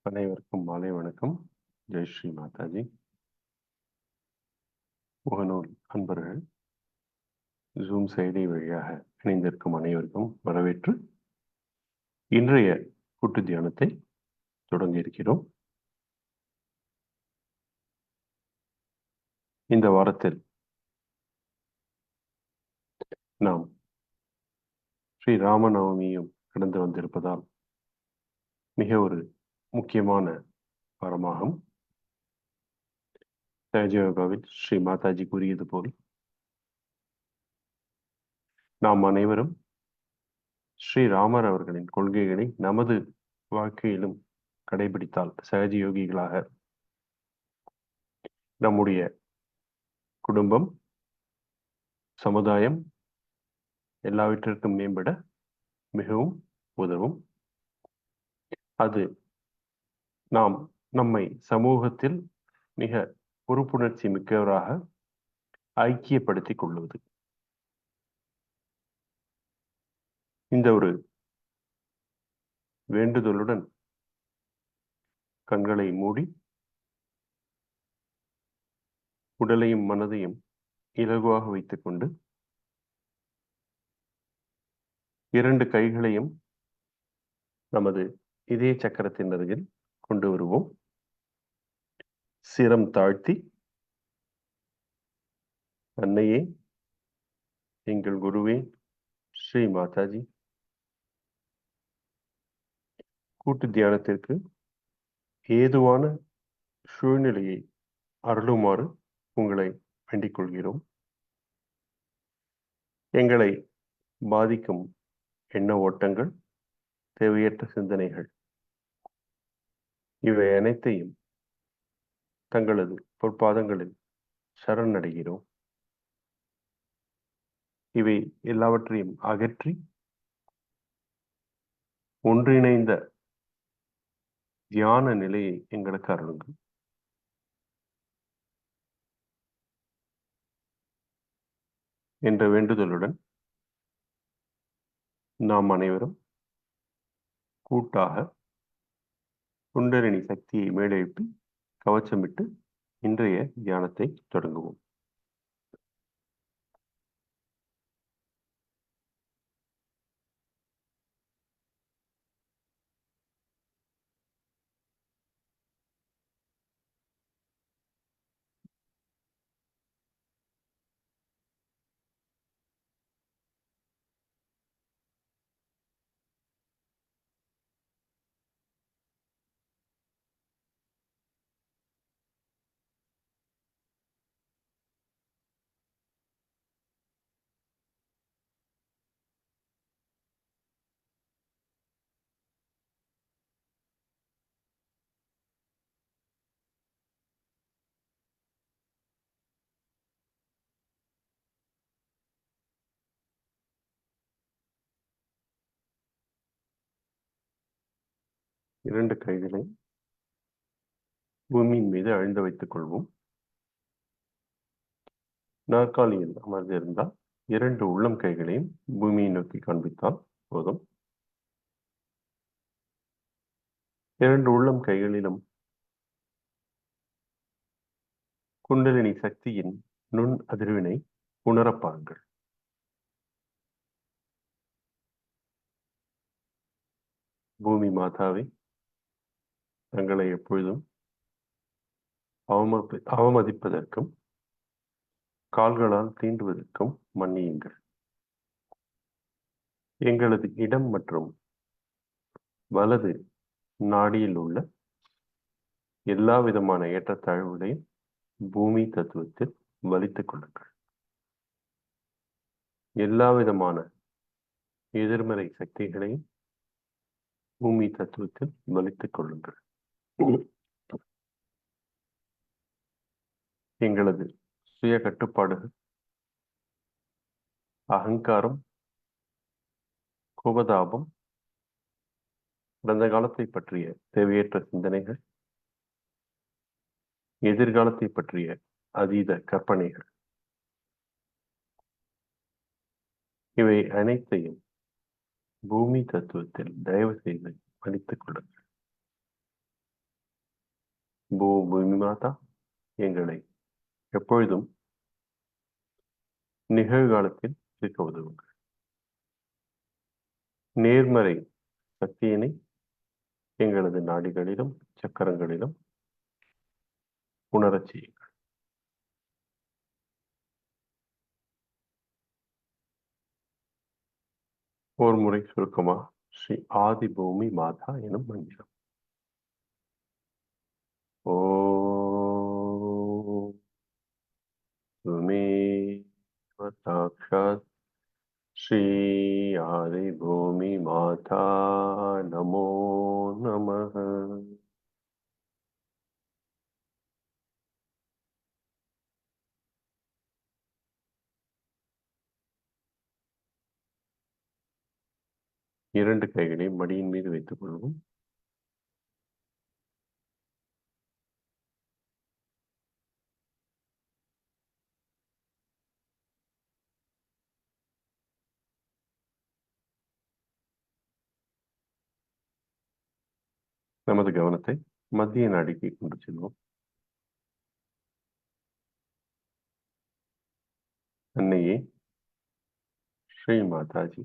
அனைவருக்கும் மாலை வணக்கம். ஜெய் ஸ்ரீ மாதாஜி. முகநூல் அன்பர்கள் ஜூம் செயலி வழியாக இணைந்திருக்கும் அனைவருக்கும் வரவேற்று இன்றைய கூட்டு தியானத்தை தொடங்க இருக்கிறோம். இந்த வாரத்தில் நாம் ஸ்ரீ ராமநவமியும் கடந்து வந்திருப்பதால் மிக ஒரு முக்கியமான வாரமாகும். சஹஜயோகாவில் ஸ்ரீ மாதாஜி கூறியது போல் நாம் அனைவரும் ஸ்ரீராமர் அவர்களின் கொள்கைகளை நமது வாழ்க்கையிலும் கடைபிடித்தால் சஹஜயோகிகளாக நம்முடைய குடும்பம், சமுதாயம் எல்லாவற்றிற்கும் மேம்பட மிகவும் உதவும். அது நாம் நம்மை சமூகத்தில் மிக பொறுப்புணர்ச்சி மிக்கவராக ஐக்கியப்படுத்திக் கொள்வது. இந்த ஒரு வேண்டுதலுடன் கண்களை மூடி உடலையும் மனதையும் இலகுவாக வைத்துக்கொண்டு இரண்டு கைகளையும் நமது இதய சக்கரத்தின் அருகில் கொண்டு வருவோம். சிரம் தாழ்த்தி, அன்னையே, எங்கள் குருவே, ஸ்ரீ மாதாஜி, கூட்டு தியானத்திற்கு ஏதுவான சூழ்நிலையை அருளுமாறு உங்களை வேண்டிக் கொள்கிறோம். எங்களை பாதிக்கும் எண்ண ஓட்டங்கள், தேவையற்ற சிந்தனைகள் இவை அனைத்தையும் தங்களது பொற்பாதங்களில் சரணடைகிறோம். இவை எல்லாவற்றையும் அகற்றி ஒன்றிணைந்த தியான நிலையை எங்களுக்கு அருளுங்கள். என்ற வேண்டுதலுடன் நாம் அனைவரும் கூட்டாக குண்டலினி சக்தியை மேலெழுப்பி கவச்சமிட்டு இன்றைய தியானத்தை தொடங்குவோம். இரண்டு கைகளை பூமியின் மீது அழுந்த வைத்துக் கொள்வோம். நாற்காலியில் அமர்ந்திருந்தால் இரண்டு உள்ளம் கைகளையும் பூமியை நோக்கி காண்பித்தால் போதும். இரண்டு உள்ளம் கைகளிலும் குண்டலினி சக்தியின் நுண் அதிர்வினை உணரப்பாருங்கள். பூமி மாதாவை தங்களை எப்பொழுதும் அவமதிப்பதற்கும் கால்களால் தீண்டுவதற்கும் மன்னியுங்கள். எங்களது இடம் மற்றும் வலது நாடியில் உள்ள எல்லா விதமான ஏற்றத்தாழ்வுகளையும் பூமி தத்துவத்தில் வலித்துக் கொள்ளுங்கள். எல்லா விதமான எதிர்மறை சக்திகளையும் பூமி தத்துவத்தில் வலித்துக் கொள்ளுங்கள். எங்களது சுய கட்டுப்பாடுகள், அகங்காரம், கோபதாபம், கடந்த காலத்தை பற்றிய தேவையற்ற சிந்தனைகள், எதிர்காலத்தை பற்றிய அதீத கற்பனைகள் இவை அனைத்தையும் பூமி தத்துவத்தில் தயவு செய்து மன்னித்துக் கொள்ளுங்கள். பூமி மாதா எங்களை எப்பொழுதும் நிகழ்காலத்தில் இருக்க உதவுங்கள். நேர்மறை சக்தியினை எங்களது நாடிகளிலும் சக்கரங்களிலும் உணரச் செய்யுங்கள். ஒரு முறை சுருக்கமா ஸ்ரீ ஆதி பூமி மாதா எனும் மந்திரம். ஓம் त्वमेव साक्षात् श्री आदिभूमि माता நமோ நமः. இரண்டு கைகளையும் மடியின் மீது வைத்துக் கொள்வோம். நமது கவனத்தை மத்திய நாடிக்கு கொண்டு செல்வோம். அன்னையே ஸ்ரீ மாதாஜி,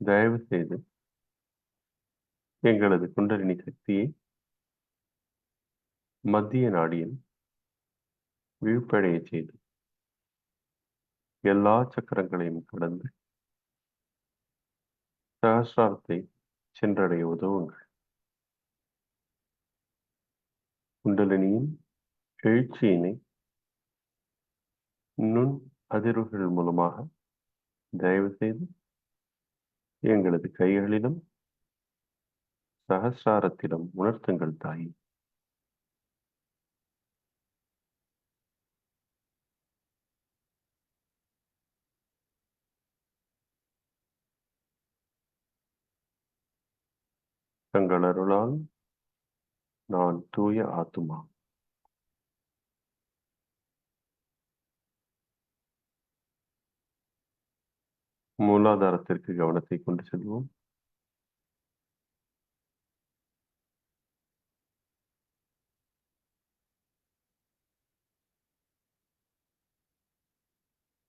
தயவு செய்து எங்களது குண்டலினி சக்தியை மத்திய நாடியில் விழிப்படைய செய்து எல்லா சக்கரங்களையும் கடந்து சகசிராரத்தை சென்றடைய உதவுங்கள். குண்டலினியின் எழுச்சியினை நுண் அதிர்வுகள் மூலமாக தயவு செய்து எங்களது கைகளிலும் சகசிராரத்திலும் உணர்த்துங்கள் தாயே. தங்கள் அருளால் நான் தூய ஆத்துமா. மூலாதாரத்திற்கு கவனத்தை கொண்டு செல்வோம்.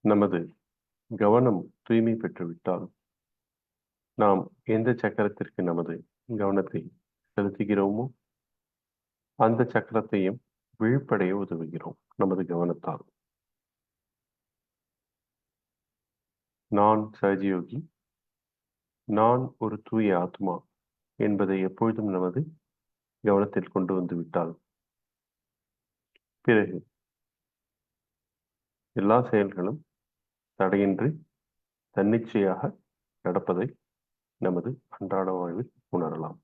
நமது கவனம் தூய்மை பெற்றுவிட்டால் நாம் எந்த சக்கரத்திற்கு நமது கவனத்தை செலுத்துகிறோமோ அந்த சக்கரத்தையும் விழிப்படைய உதவுகிறோம் நமது கவனத்தால். நான் சகஜயோகி, நான் ஒரு தூய ஆத்மா என்பதை எப்பொழுதும் நமது கவனத்தில் கொண்டு வந்து விட்டால் பிறகு எல்லா செயல்களும் தடையின்றி தன்னிச்சையாக நடப்பதை நமது அன்றாட வாழ்வில் உணரலாம்.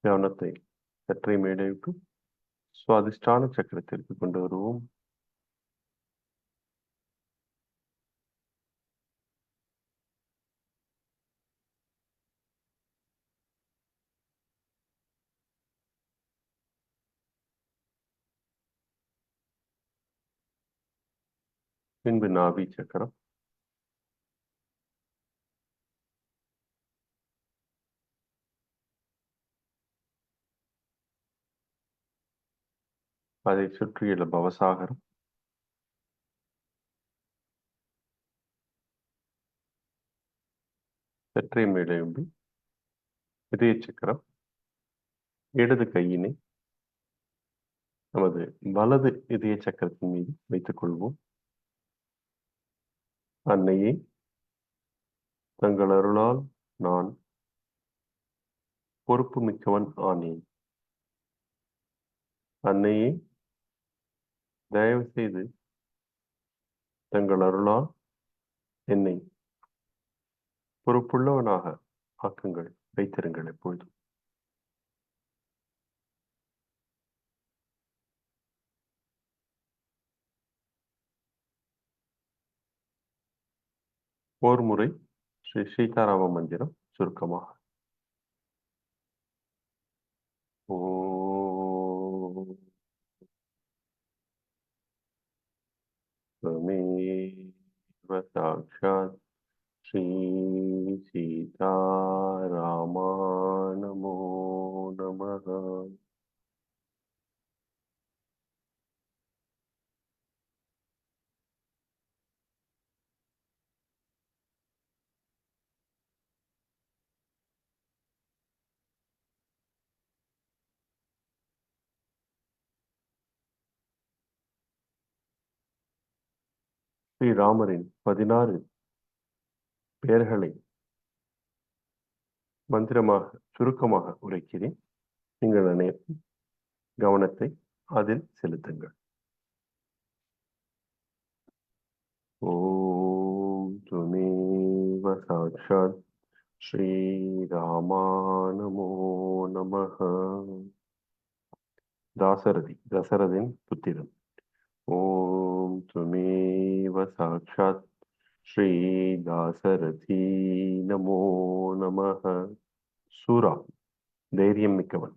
கவனத்தை சற்றே மேடைவிட்டு சுவாதிஷ்டான சக்கரத்திற்கு கொண்டு வருவோம். பின்பு நாபி சக்கரம், அதை சுற்றியுள்ள பவசாகரம், சற்றே மேடையும்பி இதய சக்கரம். இடது கையினை நமது வலது இதய சக்கரத்தின் மீது வைத்துக் கொள்வோம். அன்னையே, தங்கள் அருளால் நான் பொறுப்பு மிக்கவன் ஆனேன். அன்னையே, தயவு செய்து தங்கள் அருளால் என்னை பொறுப்புள்ளவனாக ஆக்குங்கள், வைத்திருங்கள் எப்பொழுதும். ஓர் முறை ஸ்ரீ சீதாராம மந்திரம் சுருக்கமாக. ஓம் त्वमेव साक्षात् श्री सीतारामाय ஸ்ரீராமரின் 16 பெயர்களை மந்திரமாக சுருக்கமாக உரைக்கிறேன். நீங்கள் அனைவரும் கவனத்தை அதில் செலுத்துங்கள். ஓம் துமேவ சாட்சாத் ஸ்ரீராமா நமோ நமஹ. தாசரதி, தசரதின் புத்திரன். ஓம் துமேவ சாட்சாத் ஸ்ரீ தாசரதி நமோ நமஹ. சூரா, தைரியம் மிக்கவன்.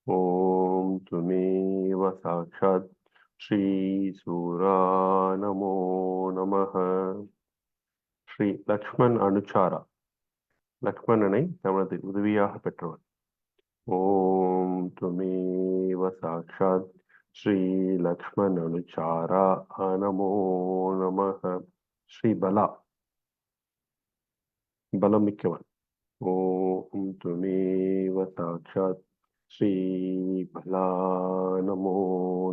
ஓம் துமேவ சாட்சாத் ஸ்ரீ சூரா நமோ நமஹ. ஸ்ரீ லக்ஷ்மண் அனுச்சாரா, லக்ஷ்மணனை தனது உதவியாக பெற்றவன். ஓம் துமேவ சாட்சாத் ஸ்ரீ லக்ஷ்மண் அனுச்சாரா நமோ நமஹ. ஸ்ரீ பலா, பலமிக்கவன். ஓம் துமேவ சாட்சாத் ஸ்ரீ பலா நமோ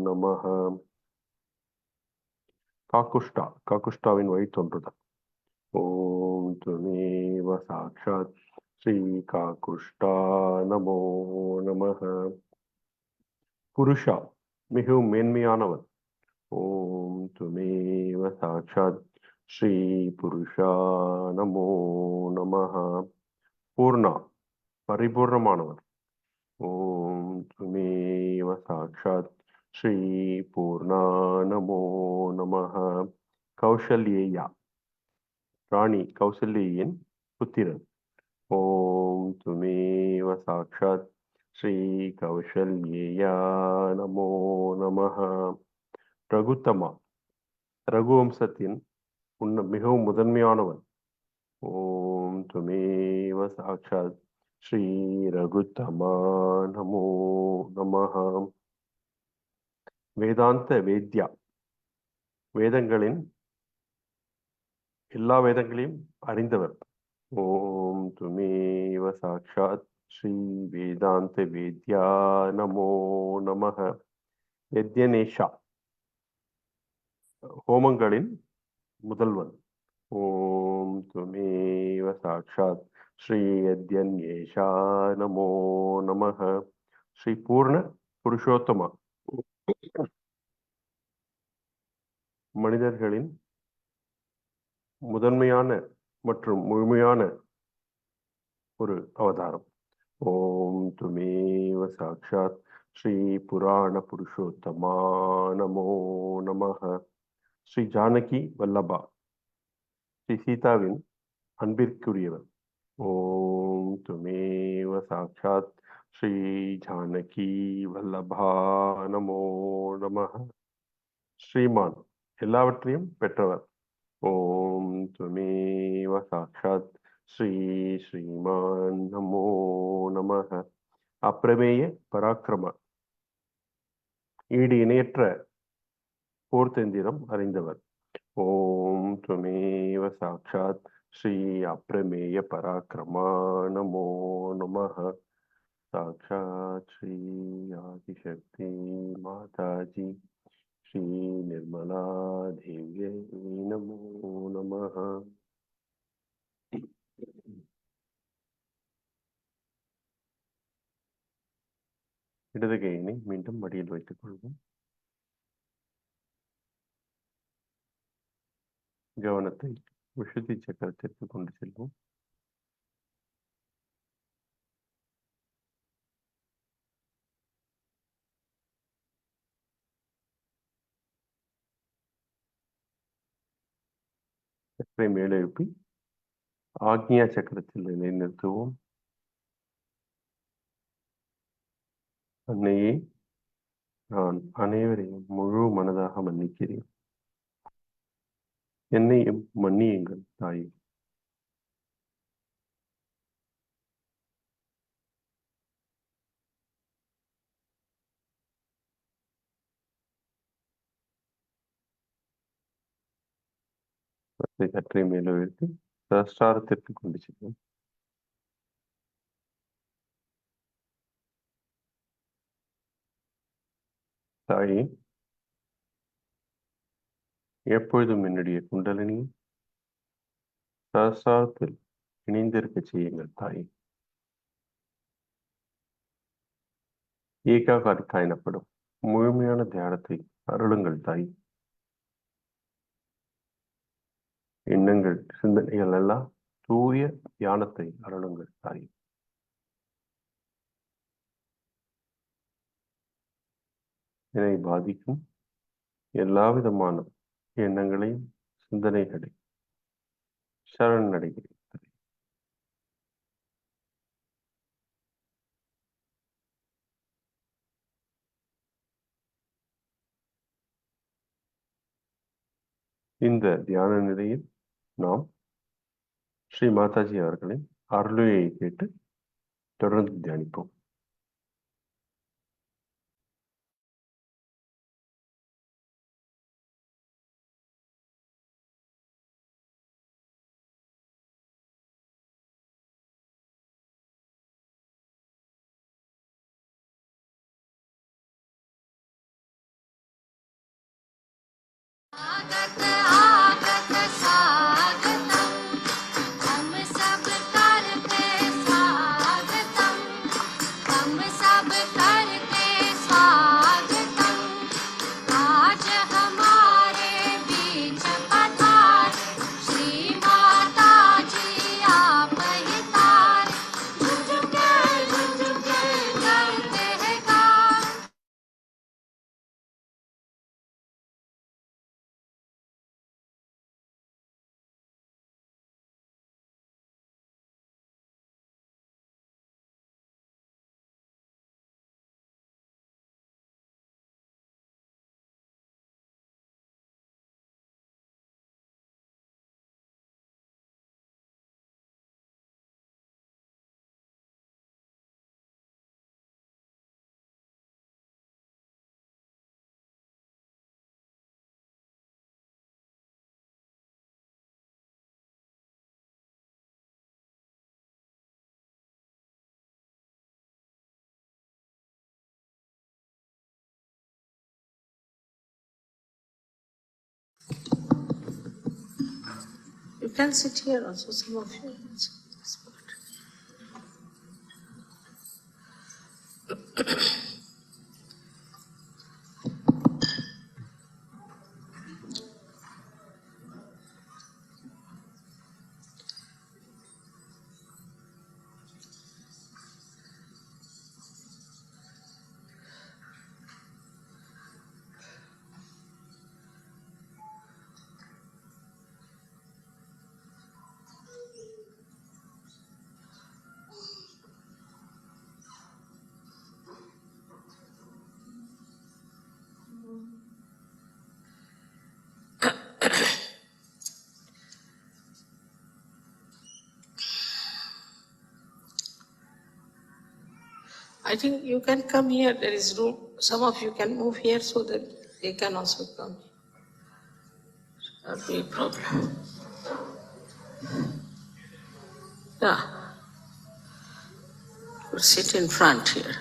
நமஹ. காக்குஷ்டா, காக்குஷ்டாவின் வழி தோன்றுதல். ஓம் துமேவ சாட்சாத் ஸ்ரீ காக்குஷ்டா நமோ நமஹ. புருஷா, மிகவும் மேன்மையானவன். ஓம் துமேவ சாட்சாத் ஸ்ரீ புருஷா நமோ நமஹ. பூர்ணா, பரிபூர்ணமானவன். ஓம் துமேவ சாட்சாத் ஸ்ரீ பூர்ணா நமோ நமஹ. கௌசல்யா, ராணி கௌசல்யின் புத்திரன். ஓம் துமேவ சாட்சாத் ஸ்ரீ கௌசல்யா நமோ நமஹ. ரகுத்தமா, ரகுவம்சத்தின் மிகவும் முதன்மையானவன். ஓம் துமேவ சாட்சாத் ஸ்ரீ ரகுத்தமா நமோ நமஹ. வேதாந்த வேத்யா, வேதங்களின் எல்லா வேதங்களையும் அறிந்தவர். ஓம் துமேவ சாட்சாத் ஸ்ரீ வேதாந்த வேத்யா நமோ நமஹ. யஜ்ஞநேஷா, ஹோமங்களின் முதல்வன். ஓம் துமேவ சாட்சாத் ஸ்ரீ யஜ்ஞநேஷா நமோ நமஹ. ஸ்ரீ பூர்ண புருஷோத்தமா, மனிதர்களின் முதன்மையான மற்றும் முழுமையான ஒரு அவதாரம். ஓம் துமேவ சாட்சாத் ஸ்ரீ புராண புருஷோத்தமா நமோ நமஹ. ஸ்ரீ ஜானகி வல்லபா, ஸ்ரீ சீதாவின் அன்பிற்குரியவர். ஓம் துமேவ சாட்சாத் ஸ்ரீ ஜானகி வல்லபா நமோ நமஹ. ஸ்ரீமான், எல்லாவற்றையும் பெற்றவர். ஓம் துமேவ சாட்சாத் ஸ்ரீ ஸ்ரீமான் நமோ நமஹ. அப்பிரமேய பராக்கிரம, ஈடு இணையற்ற போர்த்தந்திரம் அறிந்தவர். ஓம் துமேவ சாட்சாத் ஸ்ரீ அப்பிரமேய பராக்கிரமா நமோ நமஹ. சாட்சாத் ஸ்ரீ ஆதிசக்தி மாதாஜி ஸ்ரீ நிர்மலா தேவியை நமோ நமஹ. இடது கையினை மீண்டும் மடியில் வைத்துக் கொள்வோம். கவனத்தை விஷுத்தி சக்கரத்திற்கு கொண்டு செல்வோம். சற்றை மேலெழுப்பி ஆக்ஞா சக்கரத்தில் நிலைநிறுத்துவோம். அன்னையே, நான் அனைவரையும் முழு மனதாக மன்னிக்கிறேன். என்னையும் மன்னியுங்கள் தாயே. சற்றை மேலெழுப்பி சஹஸ்ராரத்திற்கு கொண்டு செல்வோம். தாயே, எப்பொழுதும் என்னுடைய குண்டலினி சஹஸ்ராரத்தில் இணைந்திருக்க செய்யுங்கள் தாய். ஏகாகாரிகா எனப்படும் முழுமையான தியானத்தை அருளுங்கள் தாய். எண்ணங்கள் சிந்தனைகள் எல்லாம் தூய தியானத்தை அருளுங்கள் தாய். என்னை பாதிக்கும் எல்லா விதமான எண்ணங்களையும் சிந்தனைகளை சரணடைகிறேன். இந்த தியான நிலையில் நாம் ஸ்ரீ மாதாஜி அவர்களின் அருளையை கேட்டு தொடர்ந்து தியானிப்போம். You can sit here also, some of you. I think you can come here, there is room. Some of you can move here so that they can also come. Not be a problem. Yeah. You sit in front here.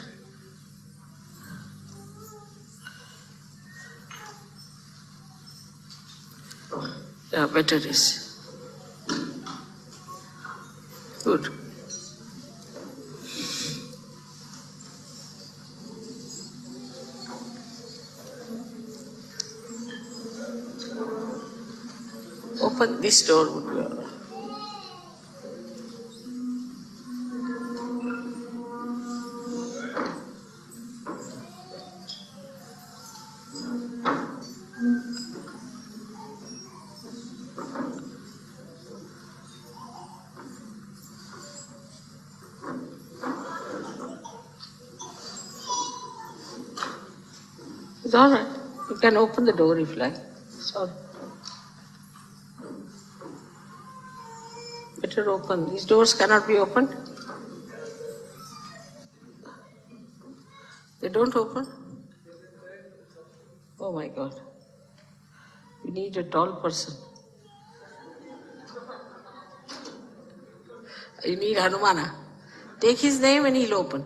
Yeah, better is. Good. Open this door would be all right. It's all right. You can open the door if you like. Sorry. Better open. These doors cannot be opened. They don't open? Oh my God. You need a tall person. You need Hanumana. Take his name and he'll open.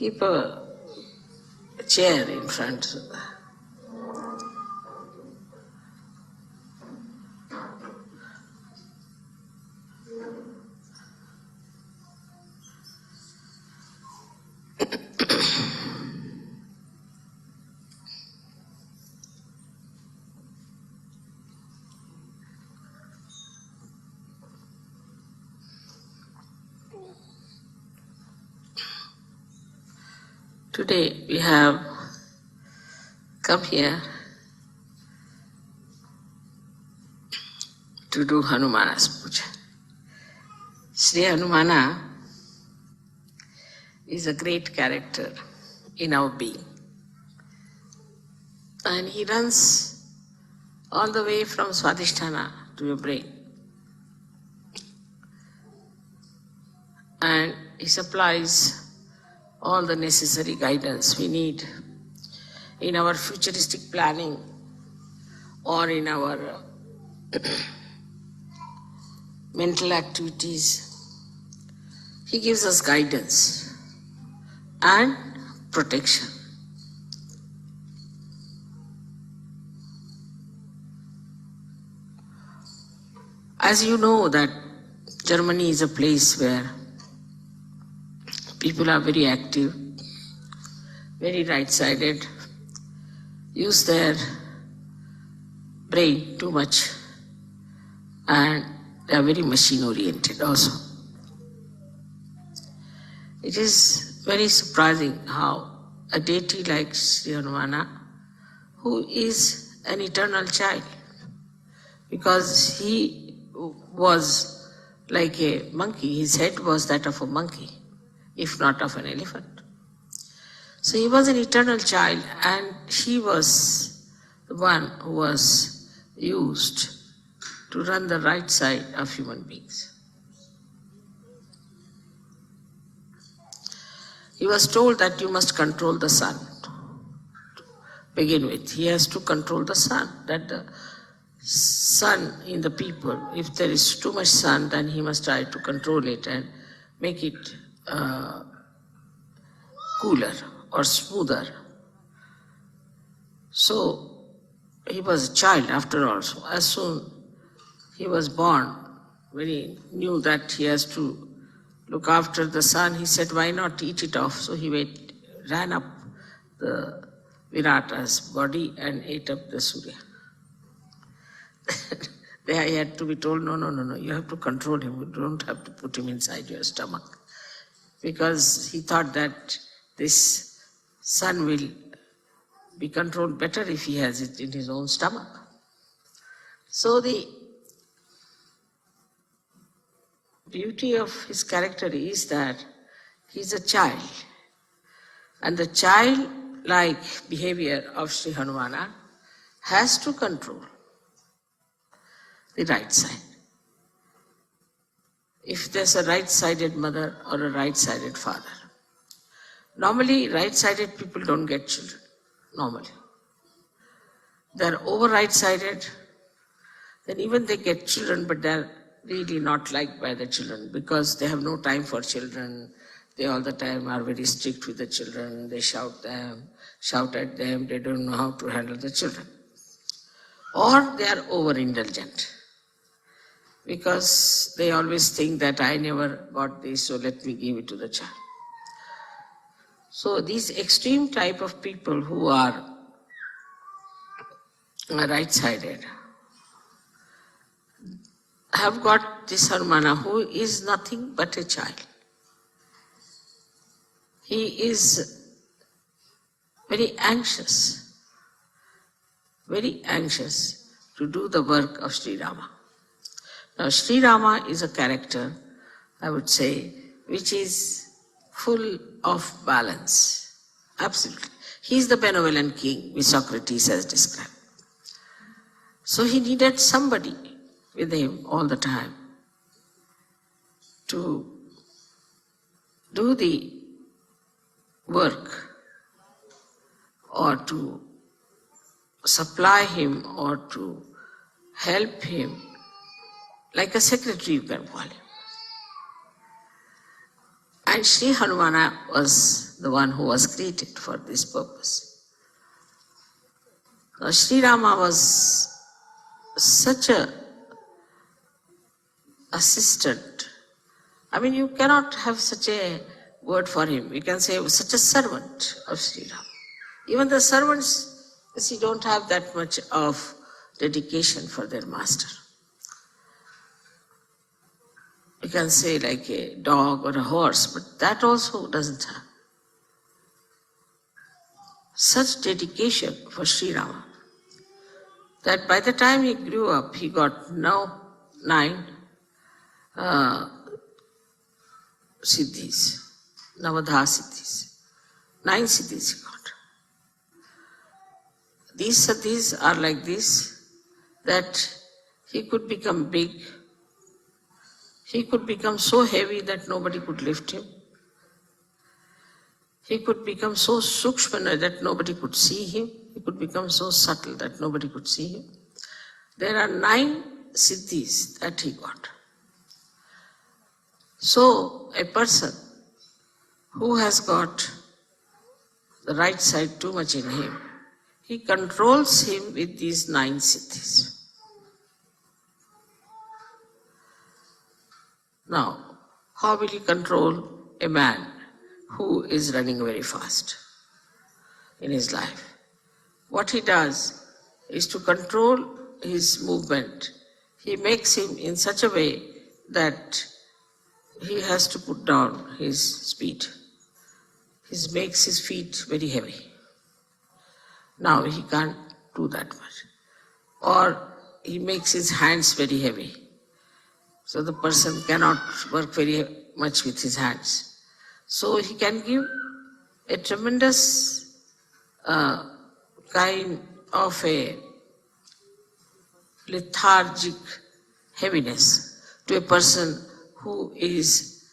keep a chair in front. Today we have come here to do Hanumana's puja. Sri Hanumana is a great character in our being. And he runs all the way from Swadhisthana to your brain. And he supplies all the necessary guidance we need in our futuristic planning or in our mental activities. He gives us guidance and protection. As you know that Germany is a place where people are very active, very right-sided, use their brain too much, and they are very machine-oriented also. It is very surprising how a deity like Sri Hanumana, who is an eternal child, because he was like a monkey, his head was that of a monkey, if not of an elephant. So he was an eternal child, and he was the one who was used to run the right side of human beings. He was told that you must control the sun. To begin with, he has to control the sun, that the sun in the people, if there is too much sun, then he must try to control it and make it cooler or smoother. So he was a child after all. So as soon he was born, when he knew that he has to look after the sun, he said, why not eat it off? So he ran up the Virata's body and ate up the Surya. There he had to be told, no, you have to control him. You don't have to put him inside your stomach. Because he thought that this sun will be controlled better if he has it in his own stomach. So the beauty of his character is that he's a child. And the childlike behavior of Sri Hanumana has to control the right side. If there's a right-sided mother or a right-sided father. Normally, right-sided people don't get children, normally. They're over right-sided, then even they get children, but they're really not liked by the children because they have no time for children. They all the time are very strict with the children. They shout at them. They don't know how to handle the children. Or they are over-indulgent because they always think that I never got this, so let me give it to the child. So these extreme type of people who are right-sided have got this Hanumana, who is nothing but a child. He is very anxious to do the work of Sri Rama. Now, Sri Rama is a character, I would say, which is full of balance. Absolutely. He is the benevolent king, which Socrates has described. So he needed somebody with him all the time to do the work or to supply him or to help him, like a secretary you can call him. And Sri Hanumana was the one who was created for this purpose. Now, Sri Rama was such a assistant. I mean, you cannot have such a word for him. You can say such a servant of Sri Rama. Even the servants, you see, don't have that much of dedication for their master. You can say like a dog or a horse, but that also doesn't have such dedication for Sri Rama that by the time he grew up, he got now 9 siddhis, Navadha siddhis. 9 siddhis he got. These siddhis are like this, that he could become big, he could become so heavy that nobody could lift him. He could become so sukshma that nobody could see him. He could become so subtle that nobody could see him. There are 9 siddhis that he got. So a person who has got the right side too much in him, he controls him with these 9 siddhis. Now, how will he control a man who is running very fast in his life? What he does is to control his movement. He makes him in such a way that he has to put down his speed. He makes his feet very heavy. Now he can't do that much. Or he makes his hands very heavy. So the person cannot work very much with his hands. So he can give a tremendous kind of a lethargic heaviness to a person who is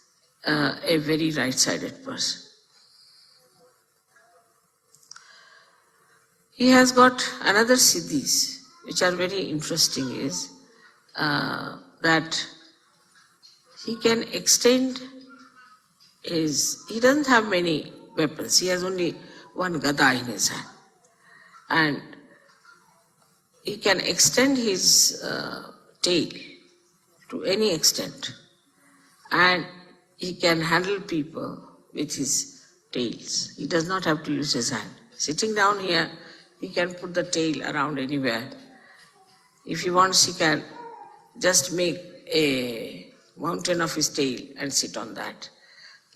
a very right-sided person. He has got another siddhis, which are very interesting, is that he can extend he doesn't have many weapons. He has only one gada in his hand. And he can extend his tail to any extent. And he can handle people with his tails. He does not have to use his hand. Sitting down here, he can put the tail around anywhere. If he wants, he can just make a mountain of his tail and sit on that.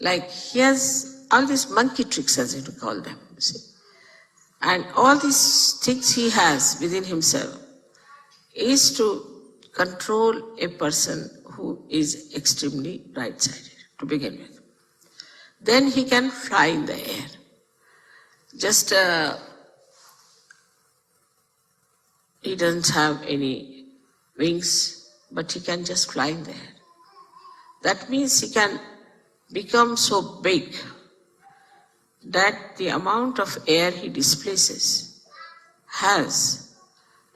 Like he has all these monkey tricks, as you call them, you see. And all these things he has within himself is to control a person who is extremely right-sided, to begin with. Then he can fly in the air. Just he doesn't have any wings, but he can just fly in the air. That means he can become so big that the amount of air he displaces has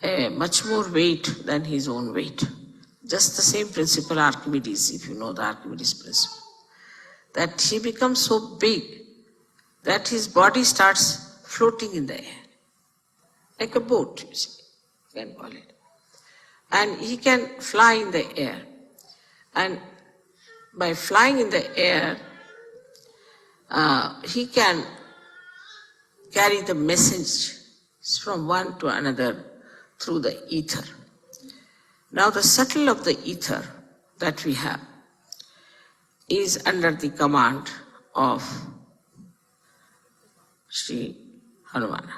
a much more weight than his own weight. Just the same principle Archimedes, if you know the Archimedes principle. That he becomes so big that his body starts floating in the air. Like a boat, you see, you can call it. And he can fly in the air. And by flying in the air, he can carry the message from one to another through the ether. Now the subtle of the ether that we have is under the command of Sri Hanumana.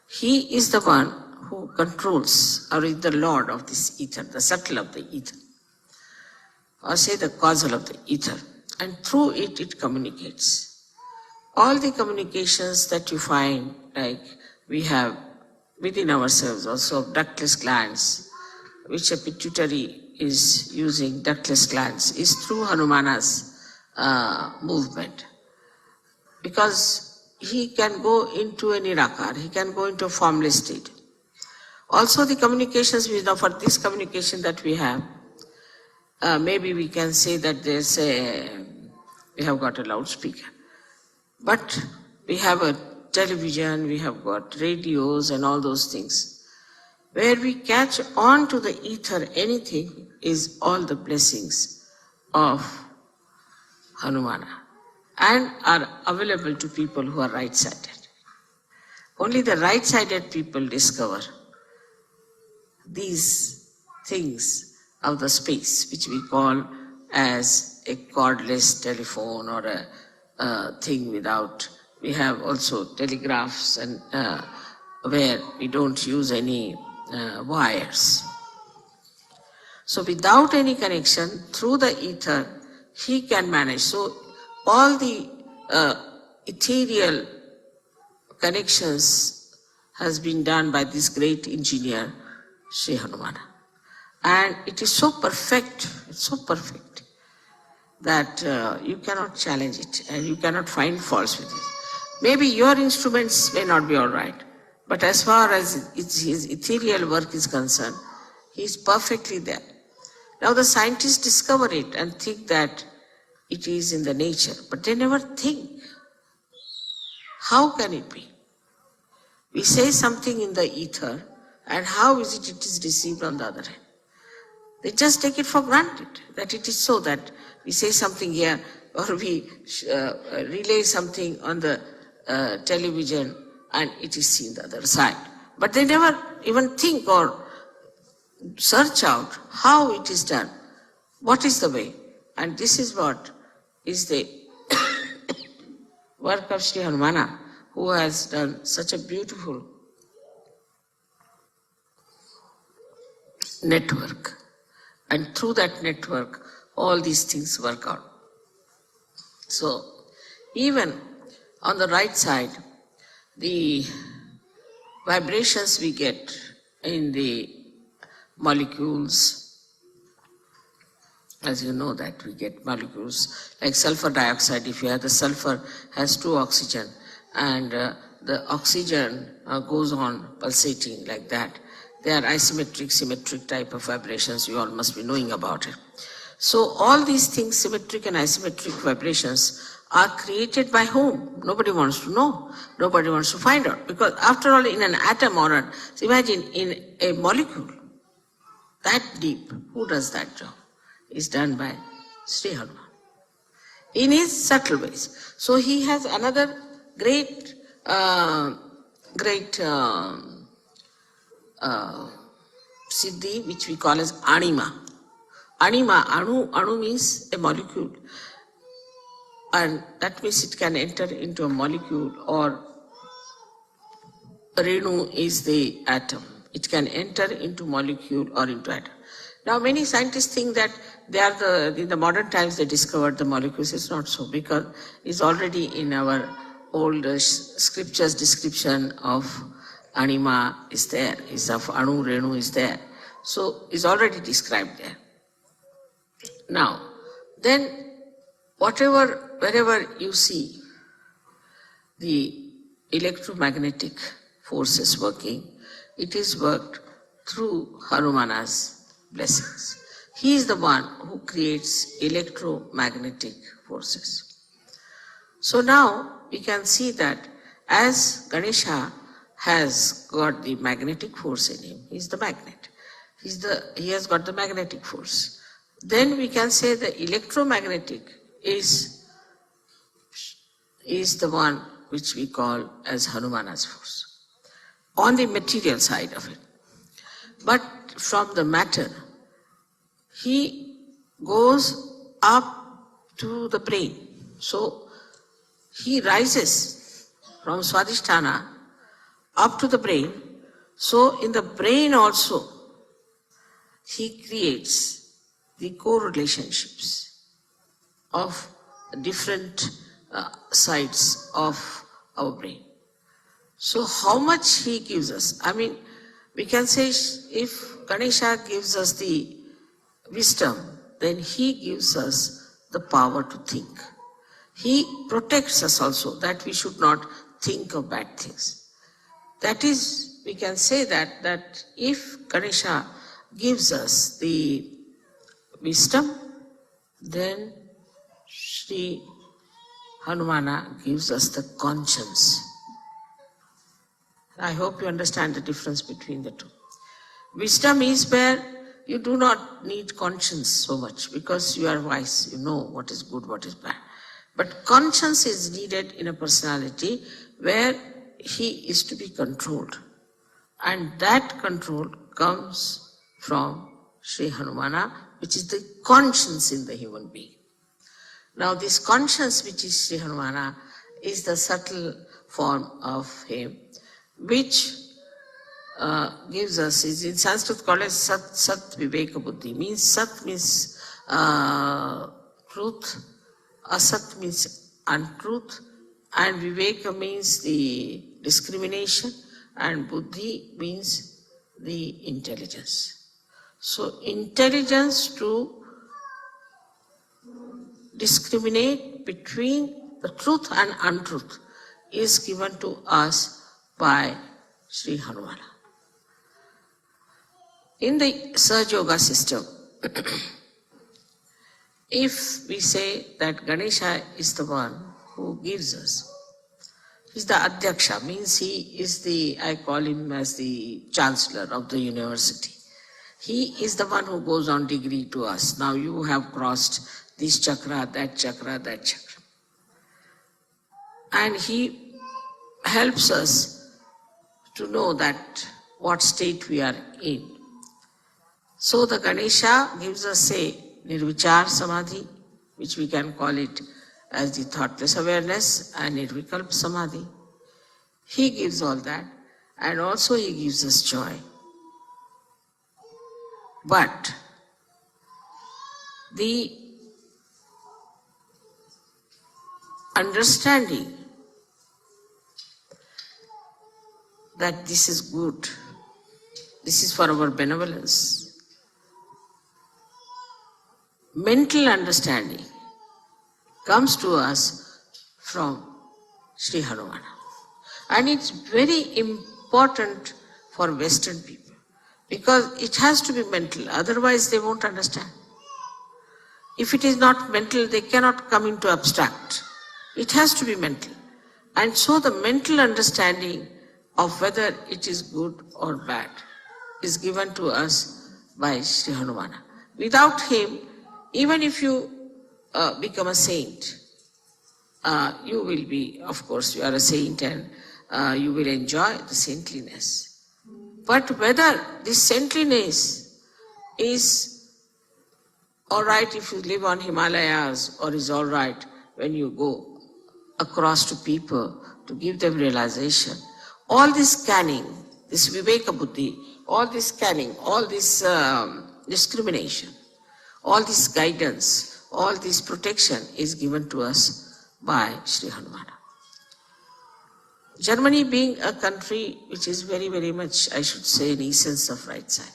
He is the one who controls, or is the lord of this ether, the subtle of the ether, or say the causal of the ether, and through it, it communicates. All the communications that you find, like we have within ourselves also ductless glands, which a pituitary is using ductless glands, is through Hanumana's movement. Because he can go into a nirakar, he can go into a formless state. Also the communications, we know for this communication that we have, maybe we can say that we have got a loudspeaker. But we have a television, we have got radios and all those things. Where we catch on to the ether anything is all the blessings of Hanumana and are available to people who are right-sided. Only the right-sided people discover these things of the space, which we call as a cordless telephone or a thing without. We have also telegraphs and where we don't use any wires. So without any connection, through the ether, he can manage. So all the ethereal connections has been done by this great engineer, Sri Hanumana. And it is so perfect, it's so perfect, that you cannot challenge it and you cannot find faults with it. Maybe your instruments may not be all right, but as far as his ethereal work is concerned, he is perfectly there. Now the scientists discover it and think that it is in the nature, but they never think, how can it be? We say something in the ether, and how is it is received on the other hand? They just take it for granted that it is so, that we say something here or we relay something on the television and it is seen the other side. But they never even think or search out how it is done, what is the way. And this is what is the work of Sri Hanumana, who has done such a beautiful network. And through that network, all these things work out. So, even on the right side, the vibrations we get in the molecules, as you know that we get molecules like sulfur dioxide. If you have the sulfur has 2 oxygen and the oxygen goes on pulsating like that. They are isometric, symmetric type of vibrations. You all must be knowing about it. So all these things, symmetric and isometric vibrations, are created by whom? Nobody wants to know. Nobody wants to find out. Because after all, in an atom or imagine in a molecule, that deep, who does that job? Is done by Sri Hanuman in his subtle ways. So he has another great siddhi, which we call as anima. Anima, anu means a molecule. And that means it can enter into a molecule, or Renu is the atom. It can enter into molecule or into atom. Now many scientists think that they are in the modern times they discovered the molecules. It's not so, because it's already in our old scriptures description of anima is there, is of anu, renu is there. So it's already described there. Now, then wherever you see the electromagnetic forces working, it is worked through Hanumana's blessings. He is the one who creates electromagnetic forces. So now we can see that as Ganesha has got the magnetic force in him, he is the magnet. He has got the magnetic force. Then we can say the electromagnetic is the one which we call as Hanumana's force, on the material side of it. But from the matter, he goes up to the brain. So he rises from Swadhisthana up to the brain. So in the brain also, he creates the co-relationships of different sides of our brain. So how much he gives us? I mean, we can say if Ganesha gives us the wisdom, then he gives us the power to think. He protects us also, that we should not think of bad things. That is, we can say that if Ganesha gives us the wisdom, then Sri Hanumana gives us the conscience. I hope you understand the difference between the two. Wisdom is where you do not need conscience so much because you are wise, you know what is good, what is bad. But conscience is needed in a personality where he is to be controlled. And that control comes from Sri Hanumana, which is the conscience in the human being. Now this conscience, which is Sri Hanumana, is the subtle form of him, which gives us, is in Sanskrit called as Sat Viveka Buddhi. Means Sat means truth, Asat means untruth, and Viveka means the discrimination, and Buddhi means the intelligence. So intelligence to discriminate between the truth and untruth is given to us by Sri Hanumana. In the Sahaja Yoga system, if we say that Ganesha is the one who gives us, he's the Adhyaksha, means he is the, I call him as the chancellor of the university. He is the one who goes on degree to us. Now you have crossed this chakra, that chakra, that chakra. And he helps us to know that what state we are in. So the Ganesha gives us, say, Nirvichar Samadhi, which we can call it as the thoughtless awareness, and Nirvikalpa Samadhi. He gives all that, and also he gives us joy. But the understanding that this is good, this is for our benevolence, mental understanding comes to us from Sri Hanumana. And it's very important for Western people because it has to be mental, otherwise they won't understand. If it is not mental, they cannot come into abstract. It has to be mental. And so the mental understanding of whether it is good or bad is given to us by Sri Hanumana. Without him, even if you become a saint, you will be, of course, you are a saint and you will enjoy the saintliness. But whether this saintliness is all right if you live on Himalayas or is all right when you go across to people to give them realization, all this scanning, this Viveka Buddhi, all this scanning, all this discrimination, all this guidance, all this protection is given to us by Sri Hanumana. Germany being a country which is very, very much, I should say, an essence of right side.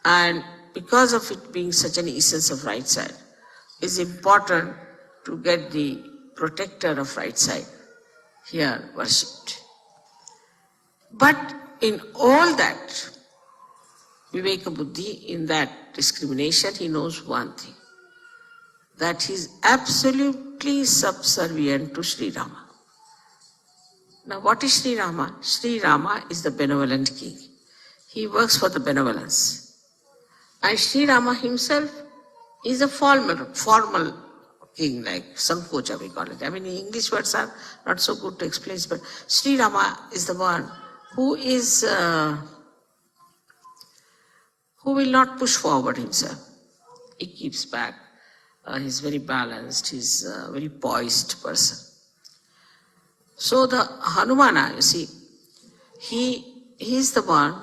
And because of it being such an essence of right side, it's important to get the protector of right side here worshipped. But in all that, Viveka Buddhi, in that discrimination, he knows one thing, that he is absolutely subservient to Sri Rama. Now what is Sri Rama? Sri Rama is the benevolent king. He works for the benevolence. And Sri Rama himself is a formal king, like Sankocha we call it. I mean, English words are not so good to explain, but Sri Rama is the one who is, who will not push forward himself. He keeps back. He's very balanced. He's a very poised person. So the Hanumana, you see, he is the one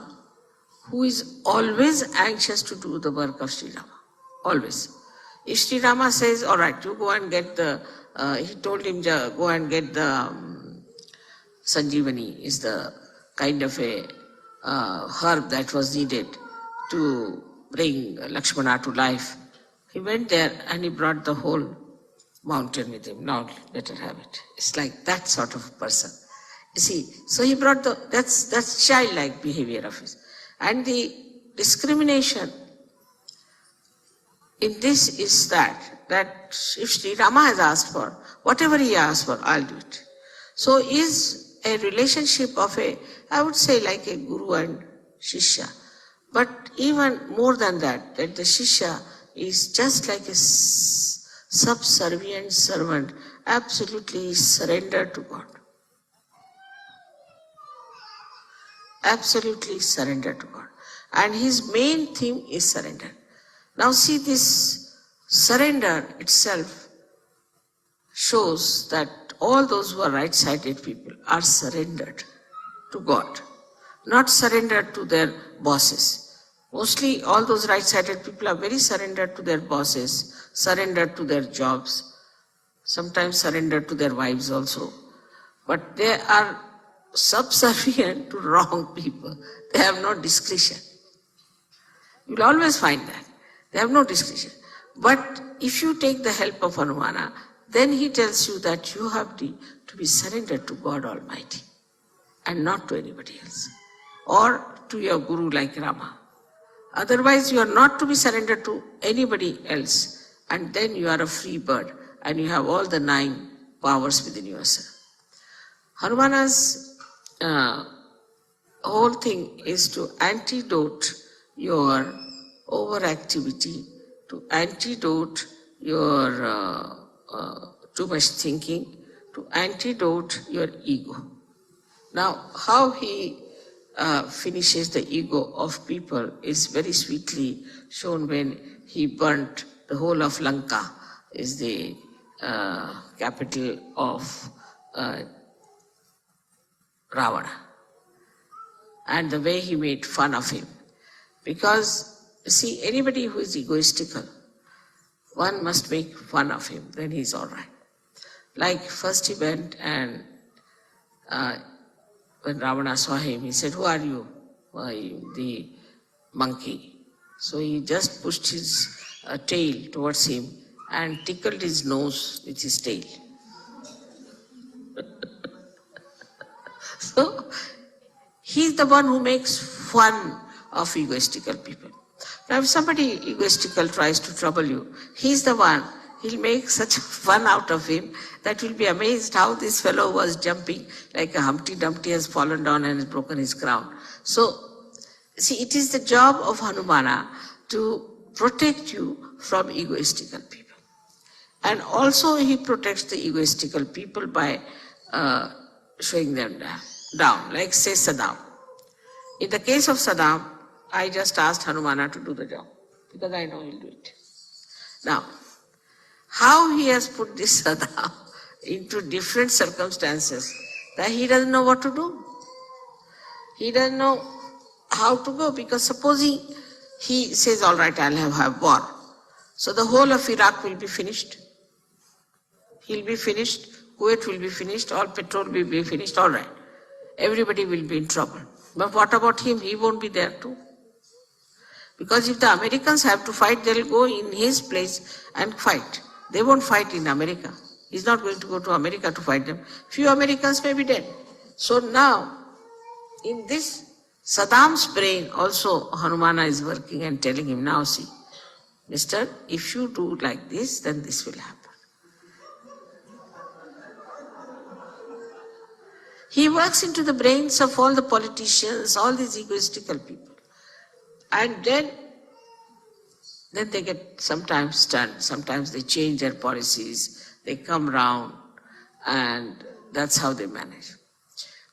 who is always anxious to do the work of Sri Rama. Always. If Sri Rama says, all right, you go and get the, he told him, go and get the Sanjeevani, is the kind of a herb that was needed to bring Lakshmana to life. He went there and he brought the whole mountain with him. Now let her have it. It's like that sort of person. You see, so he brought that's childlike behavior of his. And the discrimination in this is that if Sri Rama has asked for, whatever he asked for, I'll do it. So is a relationship of I would say like a guru and shishya. But even more than that the shishya is just like a subservient servant, absolutely surrendered to God. Absolutely surrendered to God. And his main theme is surrender. Now see, this surrender itself shows that all those who are right-sided people are surrendered to God, not surrendered to their bosses. Mostly all those right-sided people are very surrendered to their bosses, surrendered to their jobs, sometimes surrendered to their wives also. But they are subservient to wrong people. They have no discretion. You'll always find that. They have no discretion. But if you take the help of Hanumana, then he tells you that you have to be surrendered to God Almighty and not to anybody else or to your guru like Rama. Otherwise, you are not to be surrendered to anybody else, and then you are a free bird and you have all the 9 powers within yourself. Hanumana's whole thing is to antidote your overactivity, to antidote your too much thinking, to antidote your ego. Now, how he finishes the ego of people is very sweetly shown when he burnt the whole of Lanka, is the capital of Ravana, and the way he made fun of him. Because, see, anybody who is egoistical, one must make fun of him, then he's all right. Like first he went and when Ravana saw him, he said, "Who are you?" The monkey. So he just pushed his tail towards him and tickled his nose with his tail. So he's the one who makes fun of egoistical people. Now if somebody egoistical tries to trouble you, he's the one, he'll make such fun out of him that you'll be amazed how this fellow was jumping like a Humpty Dumpty has fallen down and has broken his crown. So, see, it is the job of Hanumana to protect you from egoistical people. And also he protects the egoistical people by showing them down, like say Saddam. In the case of Saddam, I just asked Hanumana to do the job because I know he'll do it. Now, how he has put this Saddam into different circumstances that he doesn't know what to do. He doesn't know how to go, because supposing he says, all right, I'll have war. So the whole of Iraq will be finished. He'll be finished, Kuwait will be finished, all petrol will be finished, all right. Everybody will be in trouble. But what about him? He won't be there too. Because if the Americans have to fight, they'll go in his place and fight. They won't fight in America. He's not going to go to America to fight them. Few Americans may be dead. So now, in this Saddam's brain also Hanumana is working and telling him, now see, mister, if you do like this, then this will happen. He works into the brains of all the politicians, all these egoistical people. And then they get sometimes stunned, sometimes they change their policies, they come round, and that's how they manage.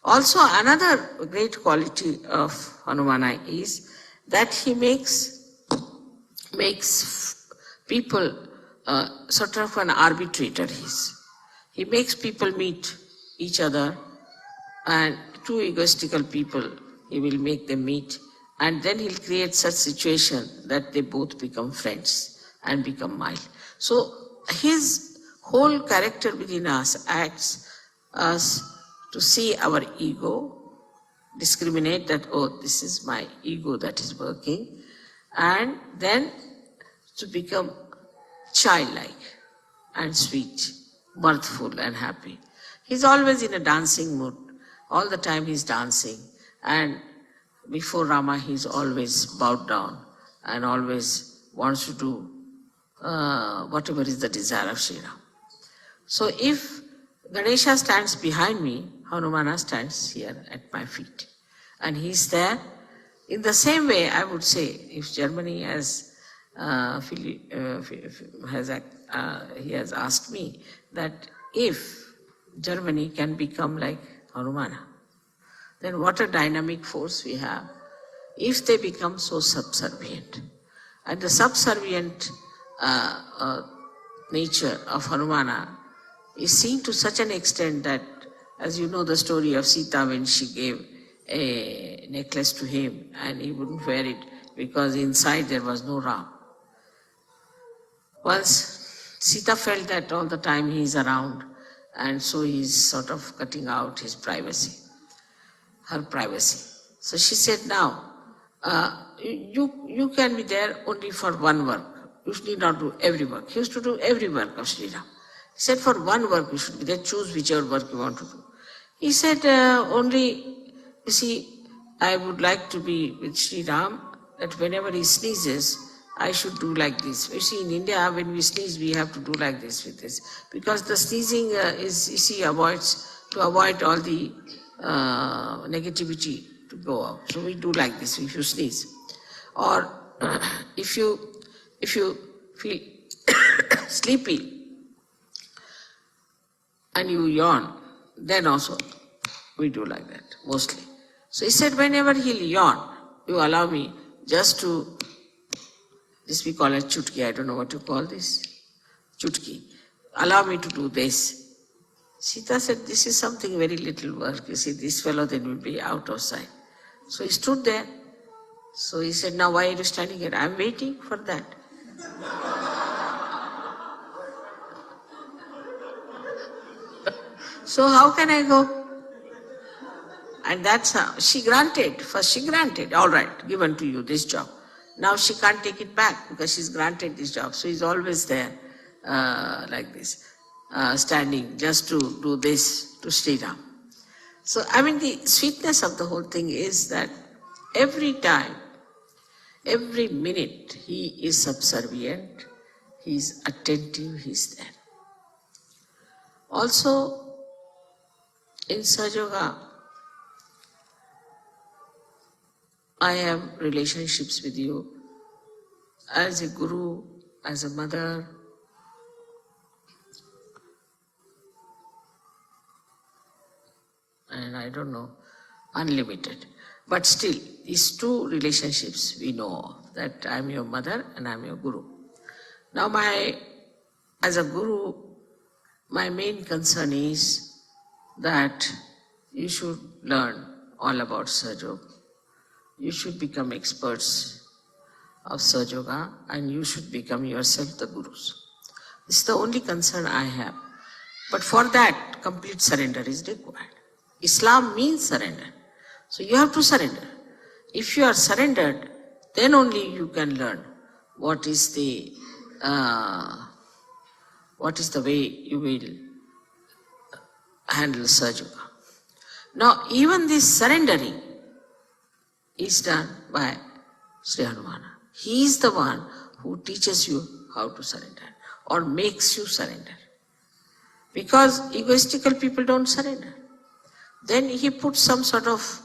Also, another great quality of Hanumana is that he makes people sort of an arbitrator. He makes people meet each other, and two egoistical people, he will make them meet, and then he'll create such situation that they both become friends and become mild. So his whole character within us acts us to see our ego, discriminate that, oh, this is my ego that is working, and then to become childlike and sweet, mirthful and happy. He's always in a dancing mood. All the time he's dancing, and before Rama he's always bowed down and always wants to do whatever is the desire of Sri Ram. So if Ganesha stands behind me, Hanumana stands here at my feet. And he's there. In the same way, I would say, if Germany has he has asked me that if Germany can become like Hanumana, then what a dynamic force we have if they become so subservient. And the subservient nature of Hanumana is seen to such an extent that, as you know the story of Sita when she gave a necklace to him and he wouldn't wear it because inside there was no Ram. Once Sita felt that all the time he is around and so he is sort of cutting out his privacy, her privacy. So she said, now, you can be there only for one work. You need not do every work. He used to do every work of Sri Ram. He said, for one work you should be there, choose whichever work you want to do. He said, only, you see, I would like to be with Sri Ram, that whenever he sneezes, I should do like this. You see, in India, when we sneeze, we have to do like this with this. Because the sneezing is, you see, to avoid all the negativity to go out. So we do like this if you sneeze. Or if you feel sleepy and you yawn, then also we do like that, mostly. So he said, whenever he'll yawn, you allow me just to, this we call it chutki, I don't know what to call this, chutki. Allow me to do this. Sita said, this is something very little work. You see, this fellow then will be out of sight. So he stood there. So he said, now why are you standing here? I'm waiting for that. So how can I go? And that's how she granted. First she granted, all right, given to you this job. Now she can't take it back because she's granted this job. So he's always there like this, standing just to do this to Sri Ram. So I mean the sweetness of the whole thing is that every time, every minute he is subservient, he is attentive, he is there. Also in Sahaja, I have relationships with you as a guru, as a mother, and I don't know, unlimited. But still, these two relationships we know of, that I am your mother and I am your guru. Now as a guru, my main concern is that you should learn all about Sahaja Yoga. You should become experts of Sahaja Yoga and you should become yourself the gurus. This is the only concern I have. But for that, complete surrender is required. Islam means surrender. So you have to surrender. If you are surrendered, then only you can learn what is the way you will handle Sahaja Yoga. Now, even this surrendering is done by Sri Hanumana. He is the one who teaches you how to surrender or makes you surrender. Because egoistical people don't surrender. Then he puts some sort of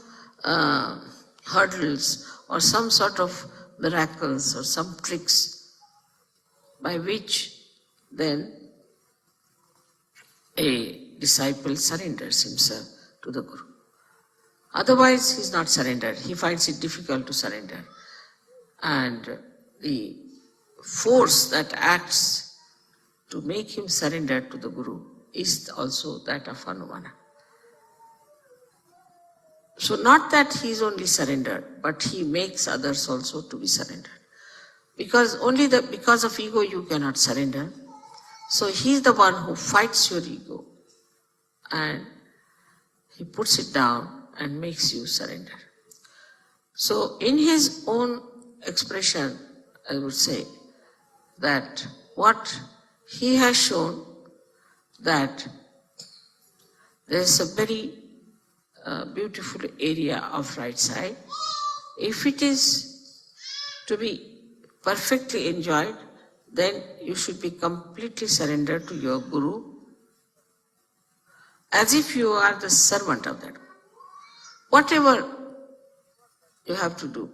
hurdles or some sort of miracles or some tricks by which then a disciple surrenders himself to the Guru. Otherwise, he is not surrendered. He finds it difficult to surrender. And the force that acts to make him surrender to the Guru is also that of Hanumana. So not that he is only surrendered, but he makes others also to be surrendered. Because because of ego you cannot surrender. So he is the one who fights your ego and he puts it down and makes you surrender. So in his own expression, I would say that what he has shown that there is a very beautiful area of right side. If it is to be perfectly enjoyed, then you should be completely surrendered to your Guru, as if you are the servant of that Guru. Whatever you have to do,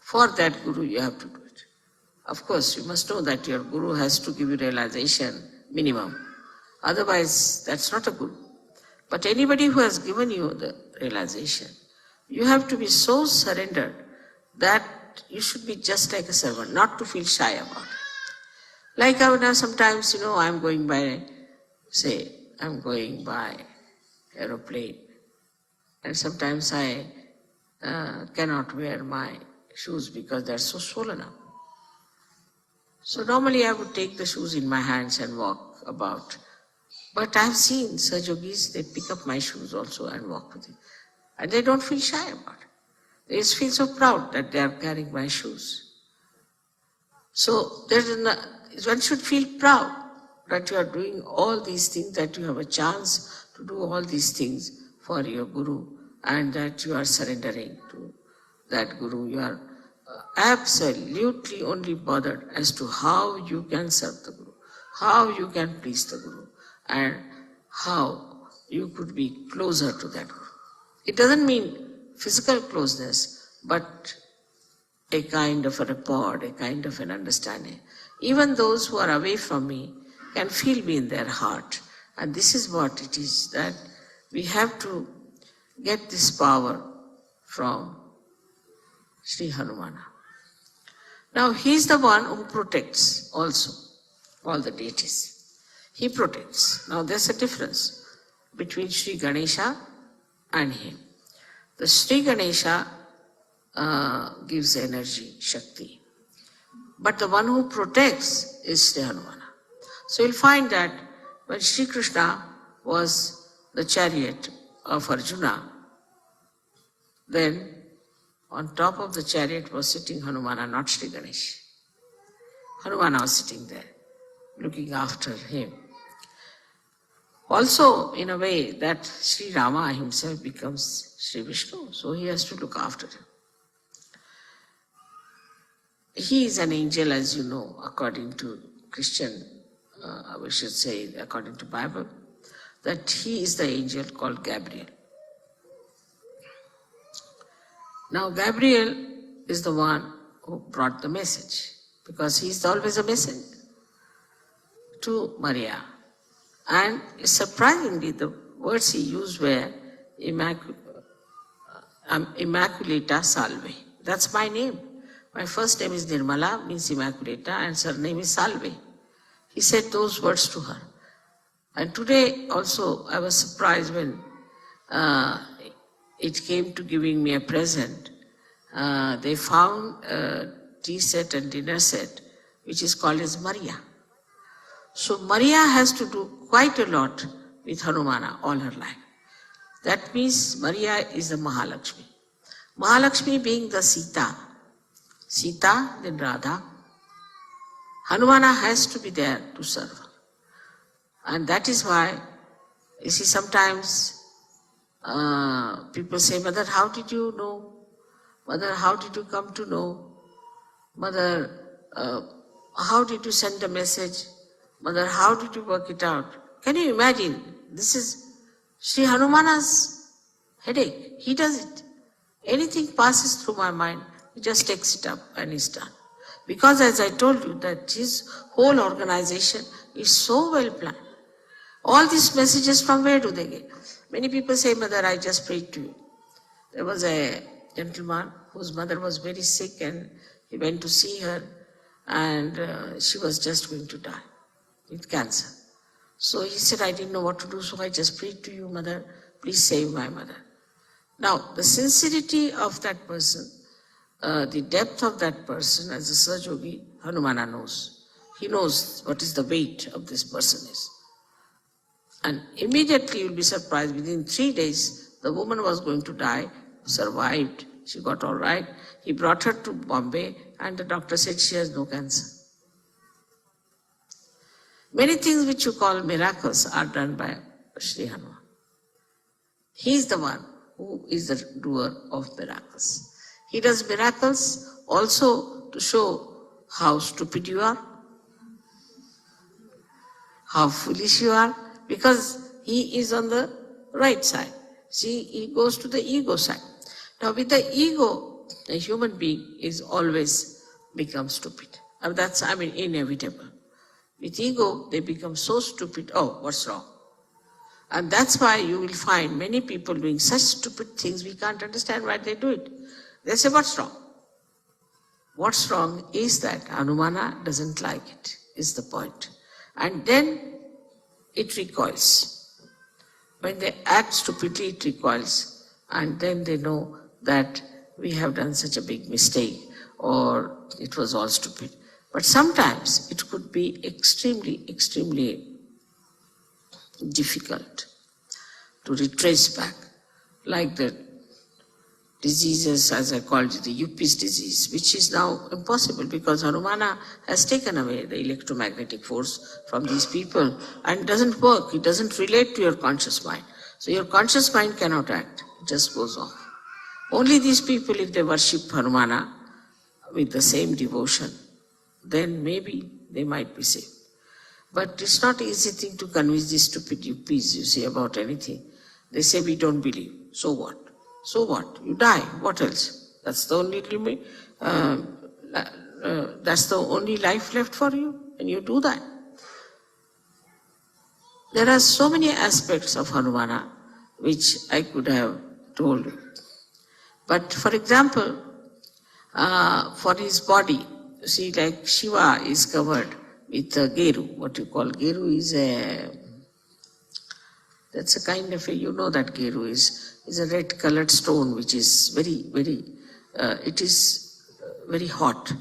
for that Guru you have to do it. Of course, you must know that your Guru has to give you realization minimum. Otherwise, that's not a Guru. But anybody who has given you the realization, you have to be so surrendered that you should be just like a servant, not to feel shy about it. Like I would sometimes, I'm going by aeroplane, and sometimes I cannot wear my shoes because they're so swollen up. So normally I would take the shoes in my hands and walk about. But I've seen Sahajogis, they pick up my shoes also and walk with it. And they don't feel shy about it. They just feel so proud that they are carrying my shoes. So one should feel proud that you are doing all these things, that you have a chance to do all these things for your Guru, and that you are surrendering to that Guru. You are absolutely only bothered as to how you can serve the Guru, how you can please the Guru, and how you could be closer to that Guru. It doesn't mean physical closeness, but a kind of a rapport, a kind of an understanding. Even those who are away from me can feel me in their heart. And this is what it is, that we have to get this power from Sri Hanumana. Now he is the one who protects also all the deities. He protects. Now there's a difference between Sri Ganesha and him. The Sri Ganesha gives energy, Shakti. But the one who protects is Sri Hanumana. So you'll find that when Sri Krishna was the chariot of Arjuna, then on top of the chariot was sitting Hanumana, not Sri Ganesh. Hanumana was sitting there, looking after him. Also, in a way, that Sri Rama himself becomes Sri Vishnu, so he has to look after him. He is an angel, as you know, according to Christian, we should say, according to Bible, that he is the angel called Gabriel. Now, Gabriel is the one who brought the message, because he is always a messenger to Maria. And surprisingly, the words he used were Immaculata Salve. That's my name. My first name is Nirmala, means Immaculata, and surname is Salve. He said those words to her. And today also I was surprised when it came to giving me a present. They found a tea set and dinner set, which is called as Maria. So Maria has to do quite a lot with Hanumana all her life. That means Maria is the Mahalakshmi. Mahalakshmi being the Sita, then Radha. Hanumana has to be there to serve her. And that is why, you see, sometimes people say, Mother, how did you know? Mother, how did you come to know? Mother, how did you send a message? Mother, how did you work it out? Can you imagine? This is Sri Hanumana's headache. He does it. Anything passes through my mind, he just takes it up and is done. Because as I told you, that his whole organization is so well planned. All these messages, from where do they get? Many people say, Mother, I just prayed to you. There was a gentleman whose mother was very sick, and he went to see her, and she was just going to die with cancer. So he said, I didn't know what to do, so I just prayed to you, Mother, please save my mother. Now, the sincerity of that person, the depth of that person, as a Sahajogi, Hanumana knows. He knows what is the weight of this person is. And immediately you'll be surprised, within 3 days, the woman was going to die, survived, she got all right. He brought her to Bombay, and the doctor said she has no cancer. Many things which you call miracles are done by Sri Hanuman. He is the one who is the doer of miracles. He does miracles also to show how stupid you are, how foolish you are, because he is on the right side. See, he goes to the ego side. Now with the ego, a human being is always become stupid. And that's, inevitable. With ego, they become so stupid, oh, what's wrong? And that's why you will find many people doing such stupid things, we can't understand why they do it. They say, what's wrong? What's wrong is that Hanumana doesn't like it, is the point. And then it recoils. When they act stupidly, it recoils. And then they know that we have done such a big mistake, or it was all stupid. But sometimes it could be extremely, extremely difficult to retrace back, like the diseases, as I called it, the Yuppies disease, which is now impossible because Hanumana has taken away the electromagnetic force from these people and it doesn't work, it doesn't relate to your conscious mind. So your conscious mind cannot act, it just goes off. Only these people, if they worship Hanumana with the same devotion, then maybe they might be saved. But it's not an easy thing to convince these stupid Yuppies, you see, about anything. They say, we don't believe. So what? So what? You die. What else? That's the only that's the only life left for you, and you do that. There are so many aspects of Hanumana which I could have told you. But for example, for his body, you see, like Shiva is covered with Geru. What you call Geru is that's a kind of you know that Geru is a red colored stone which is very, very, it is very hot.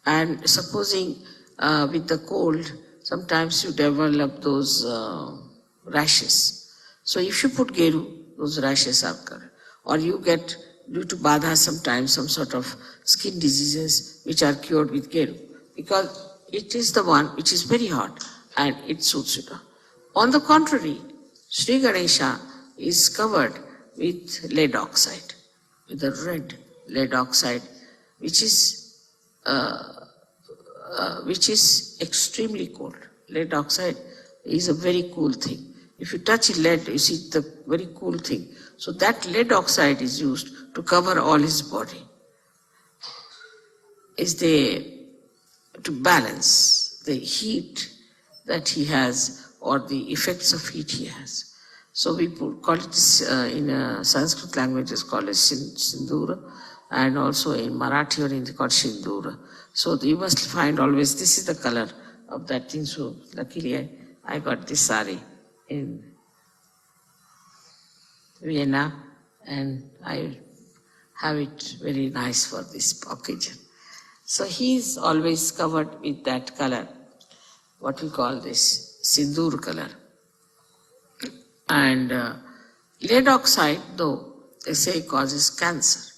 And supposing with the cold, sometimes you develop those rashes. So if you put Geru, those rashes are covered. Or you get, due to Badha sometimes, some sort of skin diseases which are cured with Geru. Because it is the one which is very hot and it suits you. On the contrary, Sri Ganesha is covered with lead oxide, with a red lead oxide, which is extremely cold. Lead oxide is a very cool thing. If you touch lead, you see the very cool thing. So that lead oxide is used to cover all his body. To balance the heat that he has or the effects of heat he has. So we call it in Sanskrit language is called as Sindura, and also in Marathi or Hindi called Shindura. So you must find always this is the color of that thing. So luckily I got this sari in Vienna and I have it very nice for this occasion. So he is always covered with that color, what we call this Sindur color. And lead oxide, though, they say causes cancer.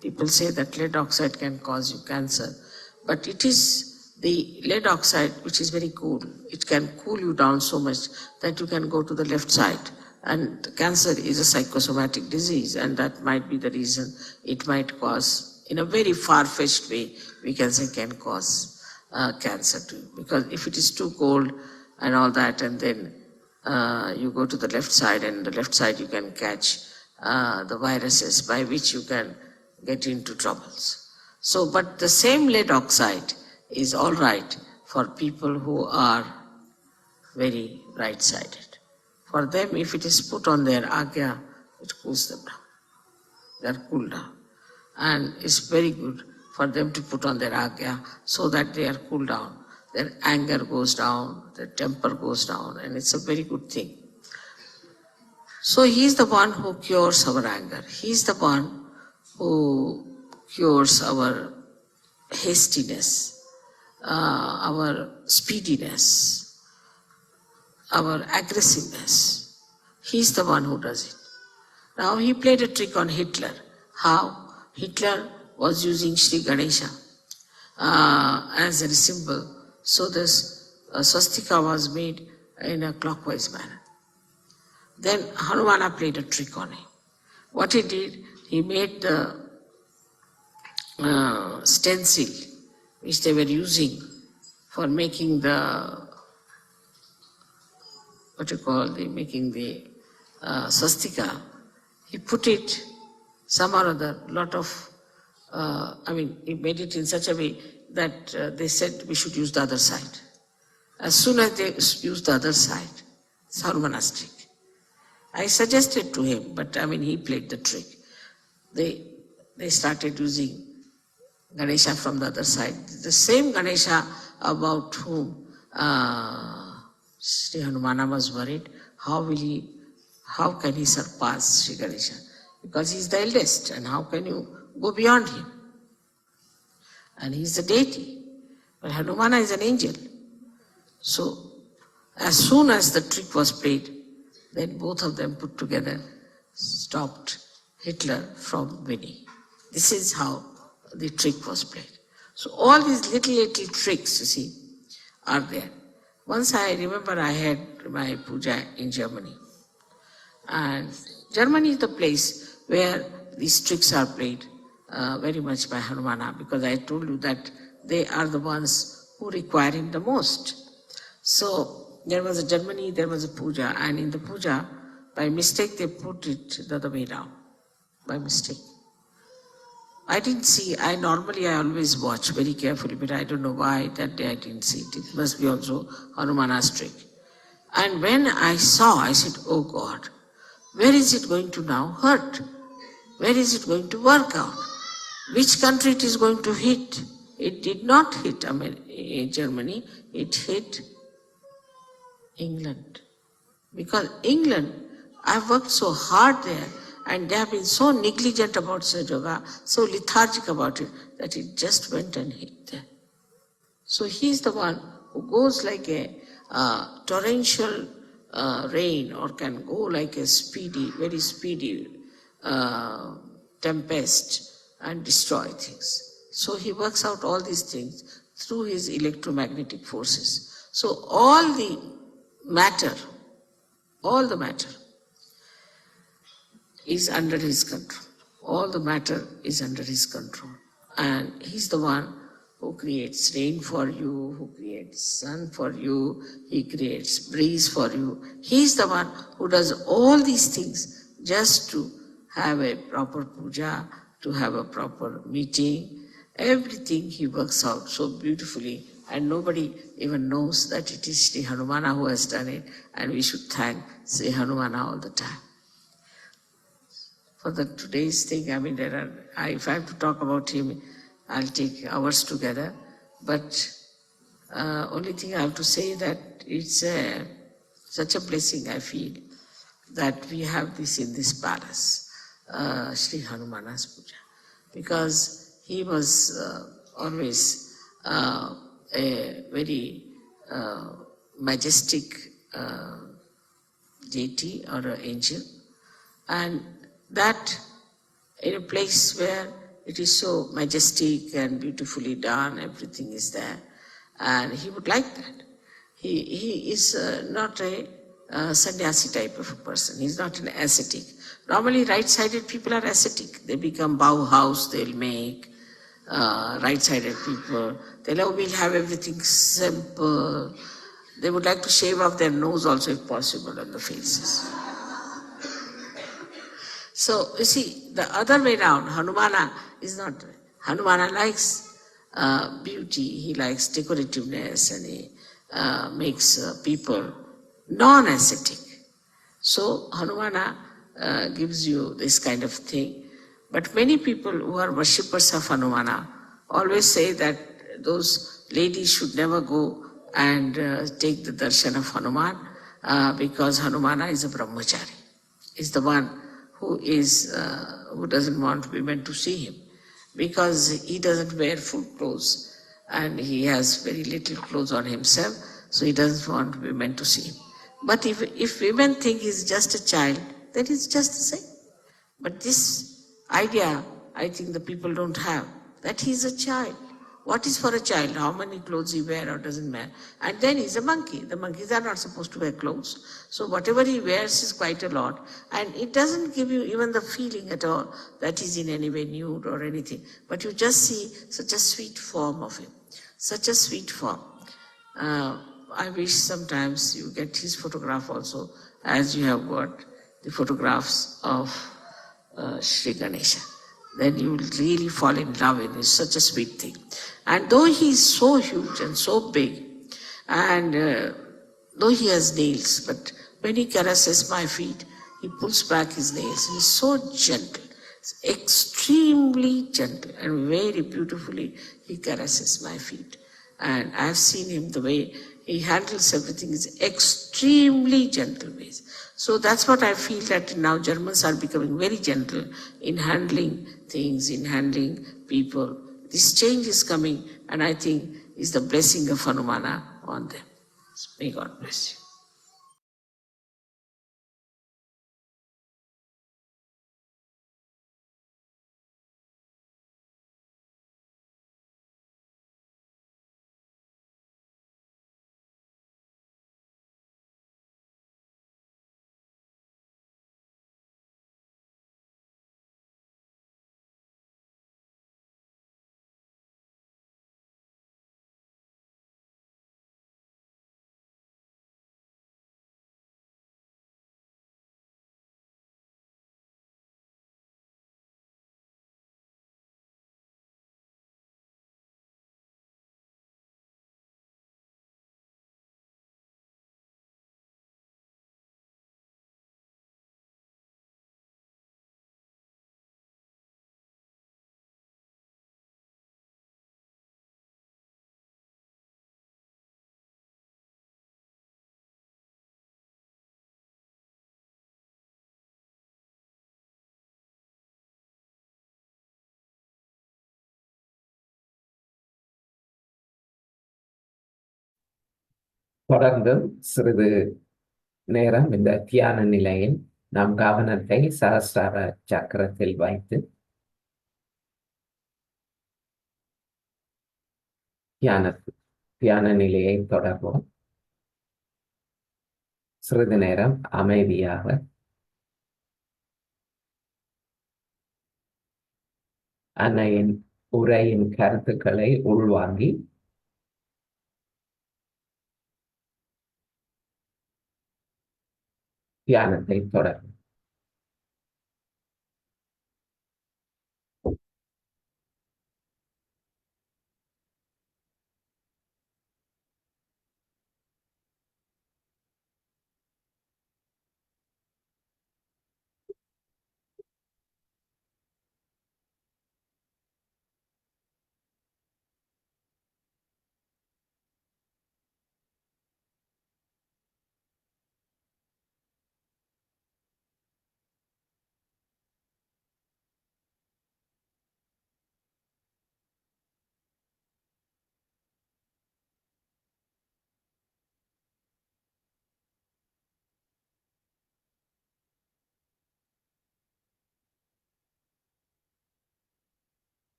People say that lead oxide can cause you cancer, but it is the lead oxide which is very cool. It can cool you down so much that you can go to the left side. And cancer is a psychosomatic disease, and that might be the reason it might cause, in a very far-fetched way, we can say can cause cancer too. Because if it is too cold and all that, and then you go to the left side, and the left side you can catch the viruses by which you can get into troubles. So, but the same lead oxide is all right for people who are very right-sided. For them, if it is put on their agya, it cools them down. They are cooled down. And it's very good for them to put on their agya so that they are cooled down. Their anger goes down, their temper goes down, and it's a very good thing. So he is the one who cures our anger. He is the one who cures our hastiness, our speediness, our aggressiveness. He is the one who does it. Now he played a trick on Hitler. How? Hitler was using Sri Ganesha as a symbol. So this swastika was made in a clockwise manner. Then Hanumana played a trick on him. What he did, he made the stencil which they were using for making the, making the swastika, he put it some or other, he made it in such a way that they said we should use the other side. As soon as they used the other side, it's Hanumana's trick. I suggested to him, but he played the trick. They started using Ganesha from the other side. The same Ganesha about whom Sri Hanumana was worried, how can he surpass Sri Ganesha? Because he is the eldest, and how can you go beyond him? And he is a deity, but Hanumana is an angel. So, as soon as the trick was played, then both of them put together stopped Hitler from winning. This is how the trick was played. So all these little tricks, you see, are there. Once I remember I had my puja in Germany. And Germany is the place where these tricks are played very much by Hanumana, because I told you that they are the ones who require him the most. So there was a Germany, there was a puja, and in the puja, by mistake, they put it the other way down. By mistake. I didn't see, I always watch very carefully, but I don't know why that day I didn't see it. It must be also Hanumana's trick. And when I saw, I said, oh God, where is it going to now hurt? Where is it going to work out? Which country it is going to hit? It did not hit Germany, it hit England. Because England, I've worked so hard there, and they have been so negligent about Sahaja Yoga, so lethargic about it, that it just went and hit there. So he's the one who goes like a torrential rain, or can go like a very speedy tempest and destroy things. So he works out all these things through his electromagnetic forces. So all the matter is under his control. All the matter is under his control. And he's the one who creates rain for you, who creates sun for you, he creates breeze for you. He's the one who does all these things just to have a proper puja, to have a proper meeting. Everything he works out so beautifully, and nobody even knows that it is Sri Hanumana who has done it, and we should thank Sri Hanumana all the time. For today's thing, if I have to talk about him, I'll take hours together. But only thing I have to say that it's such a blessing I feel that we have this in this palace, Sri Hanumana's puja, because he was always a very majestic deity or an angel, and that in a place where it is so majestic and beautifully done, everything is there, and he would like that. He is not a sannyasi type of a person. He's not an ascetic. Normally right-sided people are ascetic. They become Bauhaus, they'll make right-sided people. We'll have everything simple. They would like to shave off their nose also if possible on the faces. So, you see, the other way around, Hanumana is not. Hanumana likes beauty, he likes decorativeness, and he makes people non-ascetic. So, Hanumana gives you this kind of thing. But many people who are worshippers of Hanumana always say that those ladies should never go and take the darshan of Hanuman because Hanumana is a brahmachari. Is the one who doesn't want women to see him, because he doesn't wear full clothes and he has very little clothes on himself, so he doesn't want women to see him. But if women think he's just a child, then it's just the same. But this idea, I think the people don't have, that he's a child. What is for a child? How many clothes he wears or doesn't wear? And then he's a monkey. The monkeys are not supposed to wear clothes. So whatever he wears is quite a lot. And it doesn't give you even the feeling at all that he's in any way nude or anything. But you just see such a sweet form of him. Such a sweet form. I wish sometimes you get his photograph also, as you have got the photographs of Sri Ganesha. Then you will really fall in love with it. It's such a sweet thing. And though he is so huge and so big, and though he has nails, but when he caresses my feet, he pulls back his nails. He's so gentle, extremely gentle, and very beautifully he caresses my feet. And I've seen him, the way he handles everything is extremely gentle ways. So that's what I feel, that now Germans are becoming very gentle in handling things, in handling people. This change is coming, and I think is the blessing of Hanumana on them. So may God bless you. தொடர்ந்து சிறிது நேரம் இந்த தியான நிலையில் நாம் கவனத்தை சகஸ்ரார சக்கரத்தில் வைத்து தியான நிலையை தொடர்வோம். சிறிது நேரம் அமைதியாக அன்னையின் உரையின் கருத்துக்களை உள்வாங்கி தியானத்தை தொடரும்.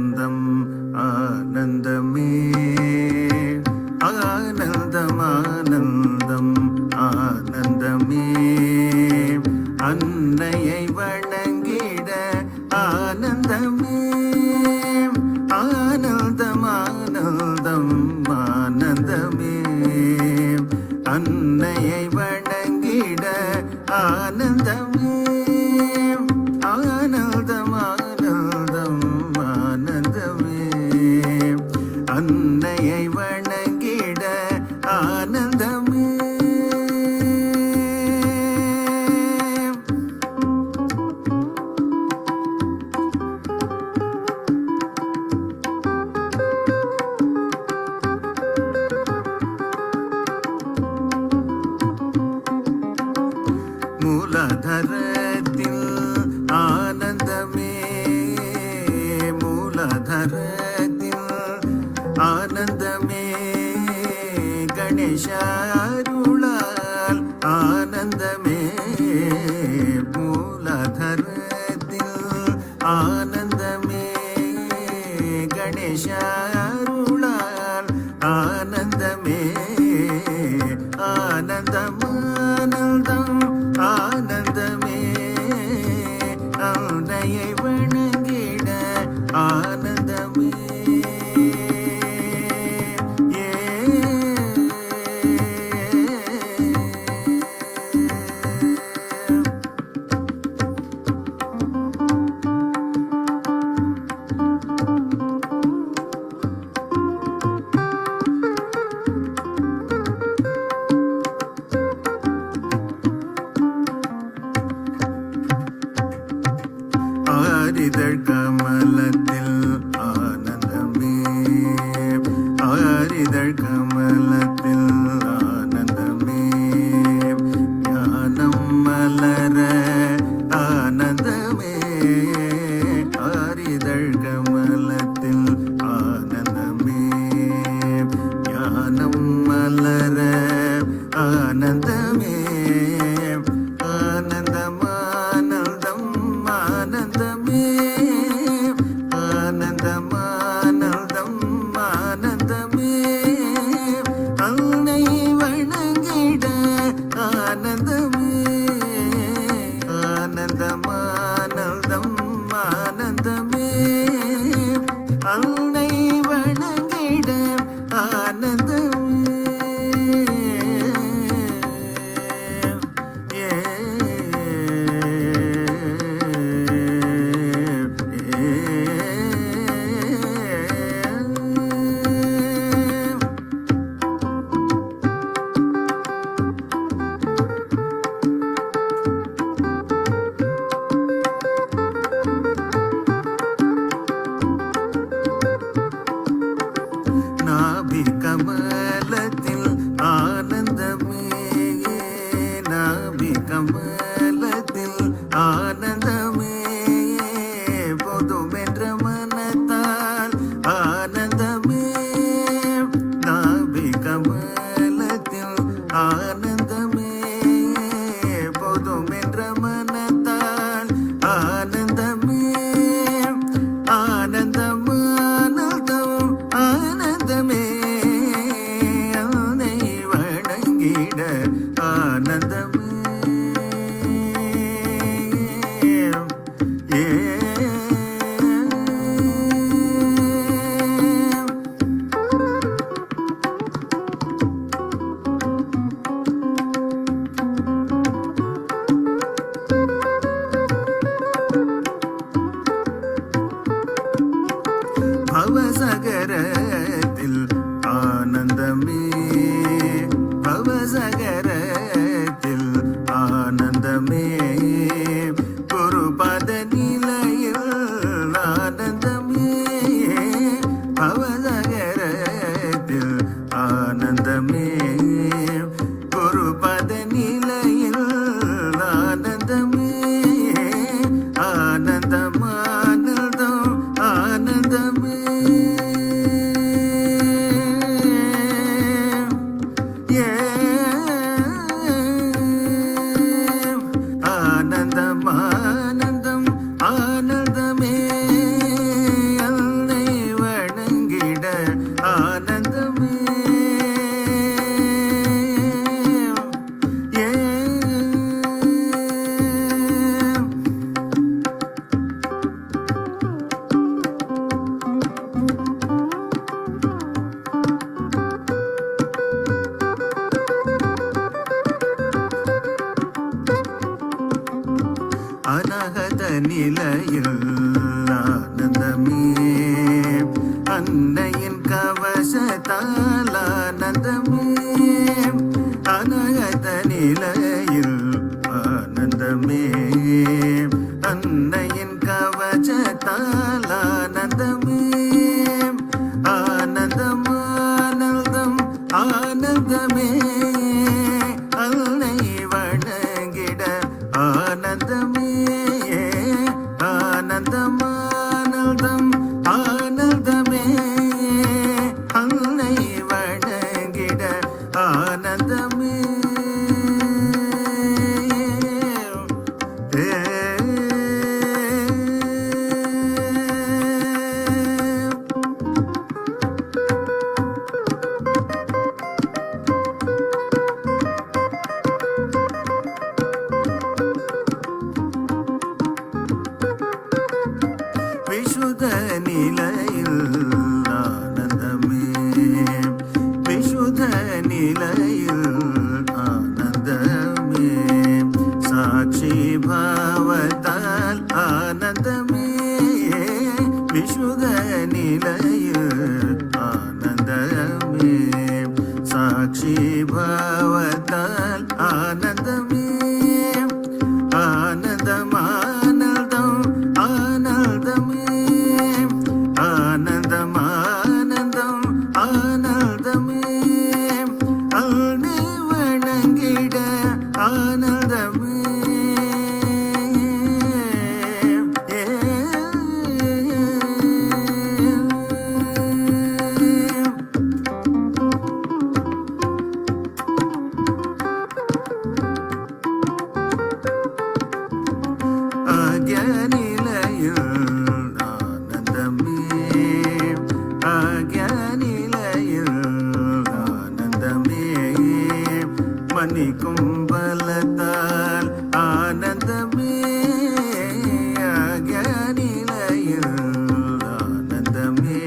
ஆனந்தம் ஆனந்தமே ஆனந்தம் ஆனந்தம் ஆனந்தமே அன்னையை வணங்கிட ஆனந்தமே ஆனந்தம் ஆனந்தம் ஆனந்தமே அன்னையை வணங்கிட ஆனந்தமே ஆனந்தம் ஆனந்தம் ஆனந்தமே அன்னையை வணங்கிட ஆனந்தமே மூலதரத்தில் ஆனந்தமே மூலதரத்தில் ஆனந்தமே கணேஷருளால் ஆனந்தமே மூலதரத்தில் ஆனந்தமே கணேஷருளால் ஆனந்தமே ஆனந்தம் ஆனந்தம் ஆனந்தமே அன்னையை வணங்கிட ஆனந்தமே ஆரிதழ் கமலத்தில் ஆனந்தமே ஆரிதழ் கமலத்தில் ஆனந்தமே ஞானம் மலர ஆனந்தமே ஆரிதழ் கமலத்தில் ஆனந்தமே ஞானம் மலர ஆனந்தமே ஆனந்தம் ஆனந்தம் ஆனந்தமே ஆனந்தம் ஆனந்தம் ஆனந்தமே அன்னை வணங்கிட ஆனந்தமே ஆனந்தம் ஆனந்தம் ஆனந்தமே அன்னை வணங்கிட ஆனந்தமே நாபி கமலத்தில் ஆனந்தமே நாபி கமலத்தில் ஆனந்தமே பொதுமென்ற மனத்தால் ஆனந்தமே நாபி கமலத்தில் ஆனந்தமே பொதுமென்ற மனத்தால் ஆனந்தமே ஆனந்தம் ஆனந்தம் ஆனந்தமே அன்னை வணங்கிட ஆனந்தமே பவசகரத்தில் ஆனந்தமே பவசகரத்தில் ஆனந்தமே குருபத நிலையில் ஆனந்தமே பவசகரத்தில் ஆனந்தமே குருபத நிலையில் ஆனந்தமே ஆனந்தம் ஆனந்தம் ஆனந்தமே ஆனந்தம் ஆனந்தம் ஆனந்தமே அன்னை நிலையில் ஆனந்தமே அன்னையின் கவசத்தால் ஆனந்தமே அனகத நிலையில் ஆனந்தமே அன்னையின் கவசத்தால் ஆனந்தமே ஆனந்தமானந்தம் ஆனந்தமே அன்னை வணங்கிட ஆனந்தமே ஆனந்தமானந்தம் ஆனந்தமே அன்னை வணங்கிட ஆனந்தமே விசுத நிலையில் ஆனந்தமே விசுத நிலையில் ஆனந்தமே சாட்சி பாவத்தால் ஆனந்தமே விசுத நிலையில் ஆனந்தமே சாட்சி பாவத்தால் ஆனந்தமே ஆனந்தமானந்தம் ஆனந்தமே ஆனந்தமானந்தம் ஆனந்தமே அன்னை வணங்கிட ஆனந்தமே ஆக்ஞானிலையில் ஆனந்தமே ஆக்ஞானிலையில் ஆனந்தமே மன்னிக்கும் பலத்தால் ஆனந்தமே ஆக்ஞானிலையில் ஆனந்தமே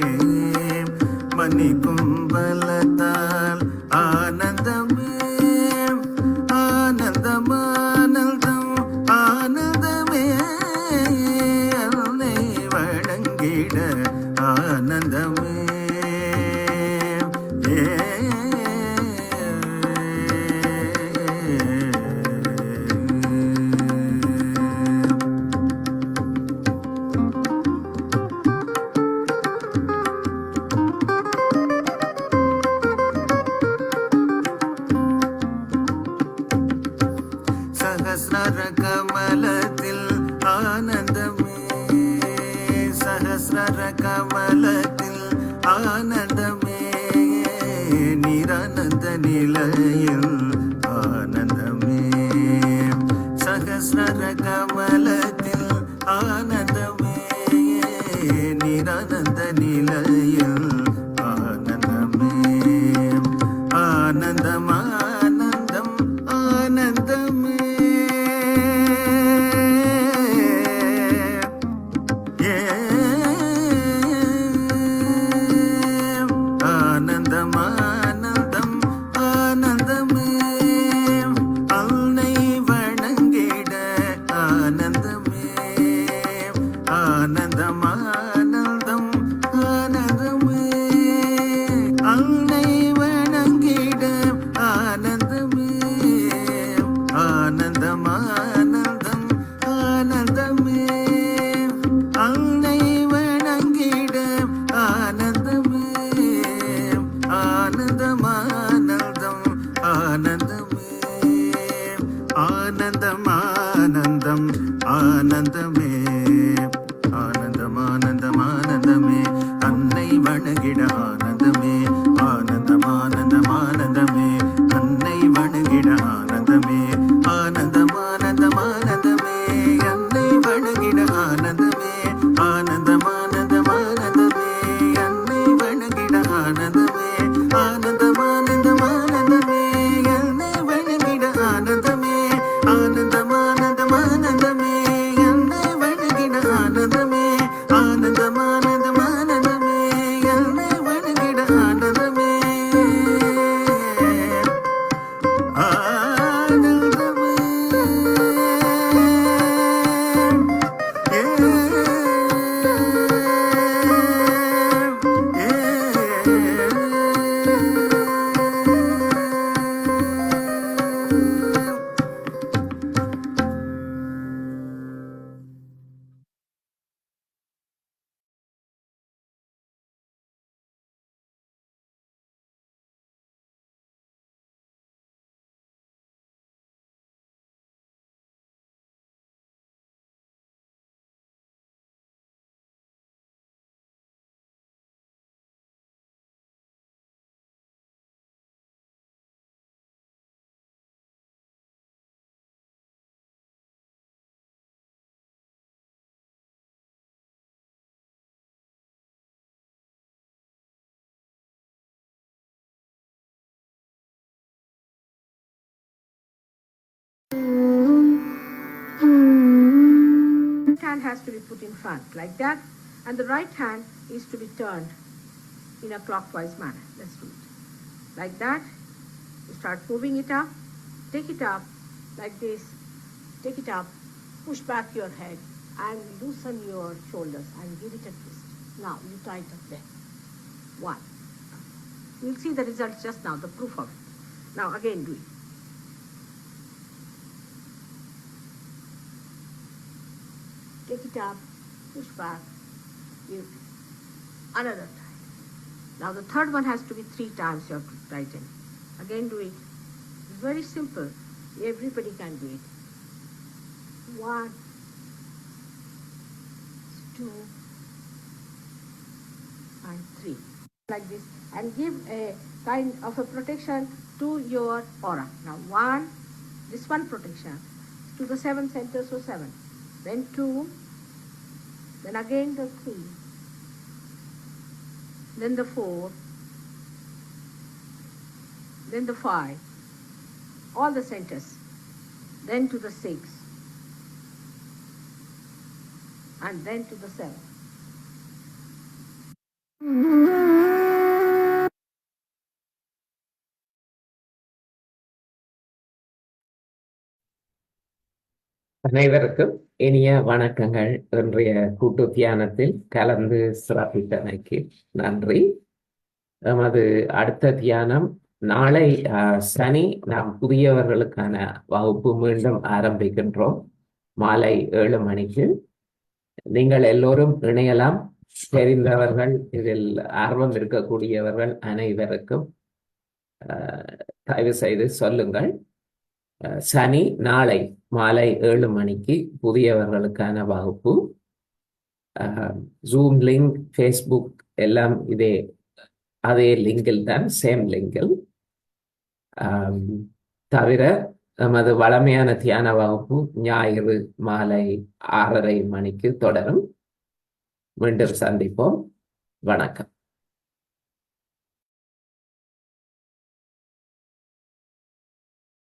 மன்னிக்கும் பலத்தால் ஆனந்தமே ஆனந்தமானந்தம் ஆனந்தமே அன்னை வணங்கிட ஆனந்தமே சகஸ்ர கமலத்தில் ஆனந்தமே சகஸ்ர கமலத்தில் ஆனந்தமே நிரானந்த நிலையில் ஆனந்தமே சகஸ்ர கமலத்தில் ஆனந்தமே நிரானந்த நிலையில் ஆனந்தமே ஆனந்தமானந்தம் ஆனந்தமே ஆனந்தமானந்தம் ஆனந்தமே அன்னை வணங்கிட ஆனந்தமே ஆனந்தமானந்தம் ஆனந்தமே அன்னை வணங்கிட ஆனந்தமே ஆனந்தமானந்தம் ஆனந்தமே அன்னை வணங்கிட ஆனந்தமே ஆனந்தமானந்தம் ஆனந்தமே ஆனந்தமானந்தம் ஆனந்தமே ஆனந்தமானந்தம் ஆனந்தமே அன்னை வணங்கிட ஆனந்தமே ஆனந்தமானந்தம் ஆனந்தமே அன்னை வணங்கிட ஆனந்தமே ஆனந்தமானந்தம் ஆனந்தமே அன்னை வணங்கிட ஆனந்தமே ஆனந்தமானந்தம் ஆனந்தமே அன்னை வணங்கிட ஆனந்தமே ஆனந்தமானந்தம் ஆனந்தமே அன்னை வணங்கிட ஆனந்தமே ஆனந்தமானந்தம் ஆனந்தமே அன்னை வணங்கிட ஆனந்தமே ஆனந்தமானந்தம் ஆனந்தமே அன்னை வணங்கிட hand has to be put in front like that, and the right hand is to be turned in a clockwise manner. Let's do it. Like that, you start moving it up, take it up like this, take it up, push back your head and loosen your shoulders and give it a twist. Now you tighten there. 1. You'll see the result just now, the proof of it. Now again do it. Take it up, push back, give another time. Now the third one has to be 3 times you have to tighten. Again do it. It's very simple. Everybody can do it. 1, 2, and 3. Like this. And give a kind of a protection to your aura. Now 1, this one protection to the 7 centers, so 7. Then 2, then again the 3, then the 4, then the 5, all the centers, then to the 6, and then to the 7. அனைவருக்கும் இனிய வணக்கங்கள். இன்றைய கூட்டு தியானத்தில் கலந்து சிறப்பித்தமைக்கு நன்றி. நமது அடுத்த தியானம் நாளை சனி நாம் புதியவர்களுக்கான வகுப்பு மீண்டும் ஆரம்பிக்கின்றோம். மாலை 7 மணிக்கு நீங்கள் எல்லோரும் இணையலாம். தெரிந்தவர்கள், இதில் ஆர்வம் இருக்கக்கூடியவர்கள் அனைவருக்கும் தயவு செய்து சொல்லுங்கள். சனி நாளை மாலை 7 மணிக்கு புதியவர்களுக்கான வகுப்பு. ஜூம் லிங்க், ஃபேஸ்புக் எல்லாம் அதே லிங்கில் தான், சேம் லிங்கில். தவிர நமது வழமையான தியான வகுப்பு ஞாயிறு மாலை 6:30 மணிக்கு தொடரும். மீண்டும் சந்திப்போம். வணக்கம்.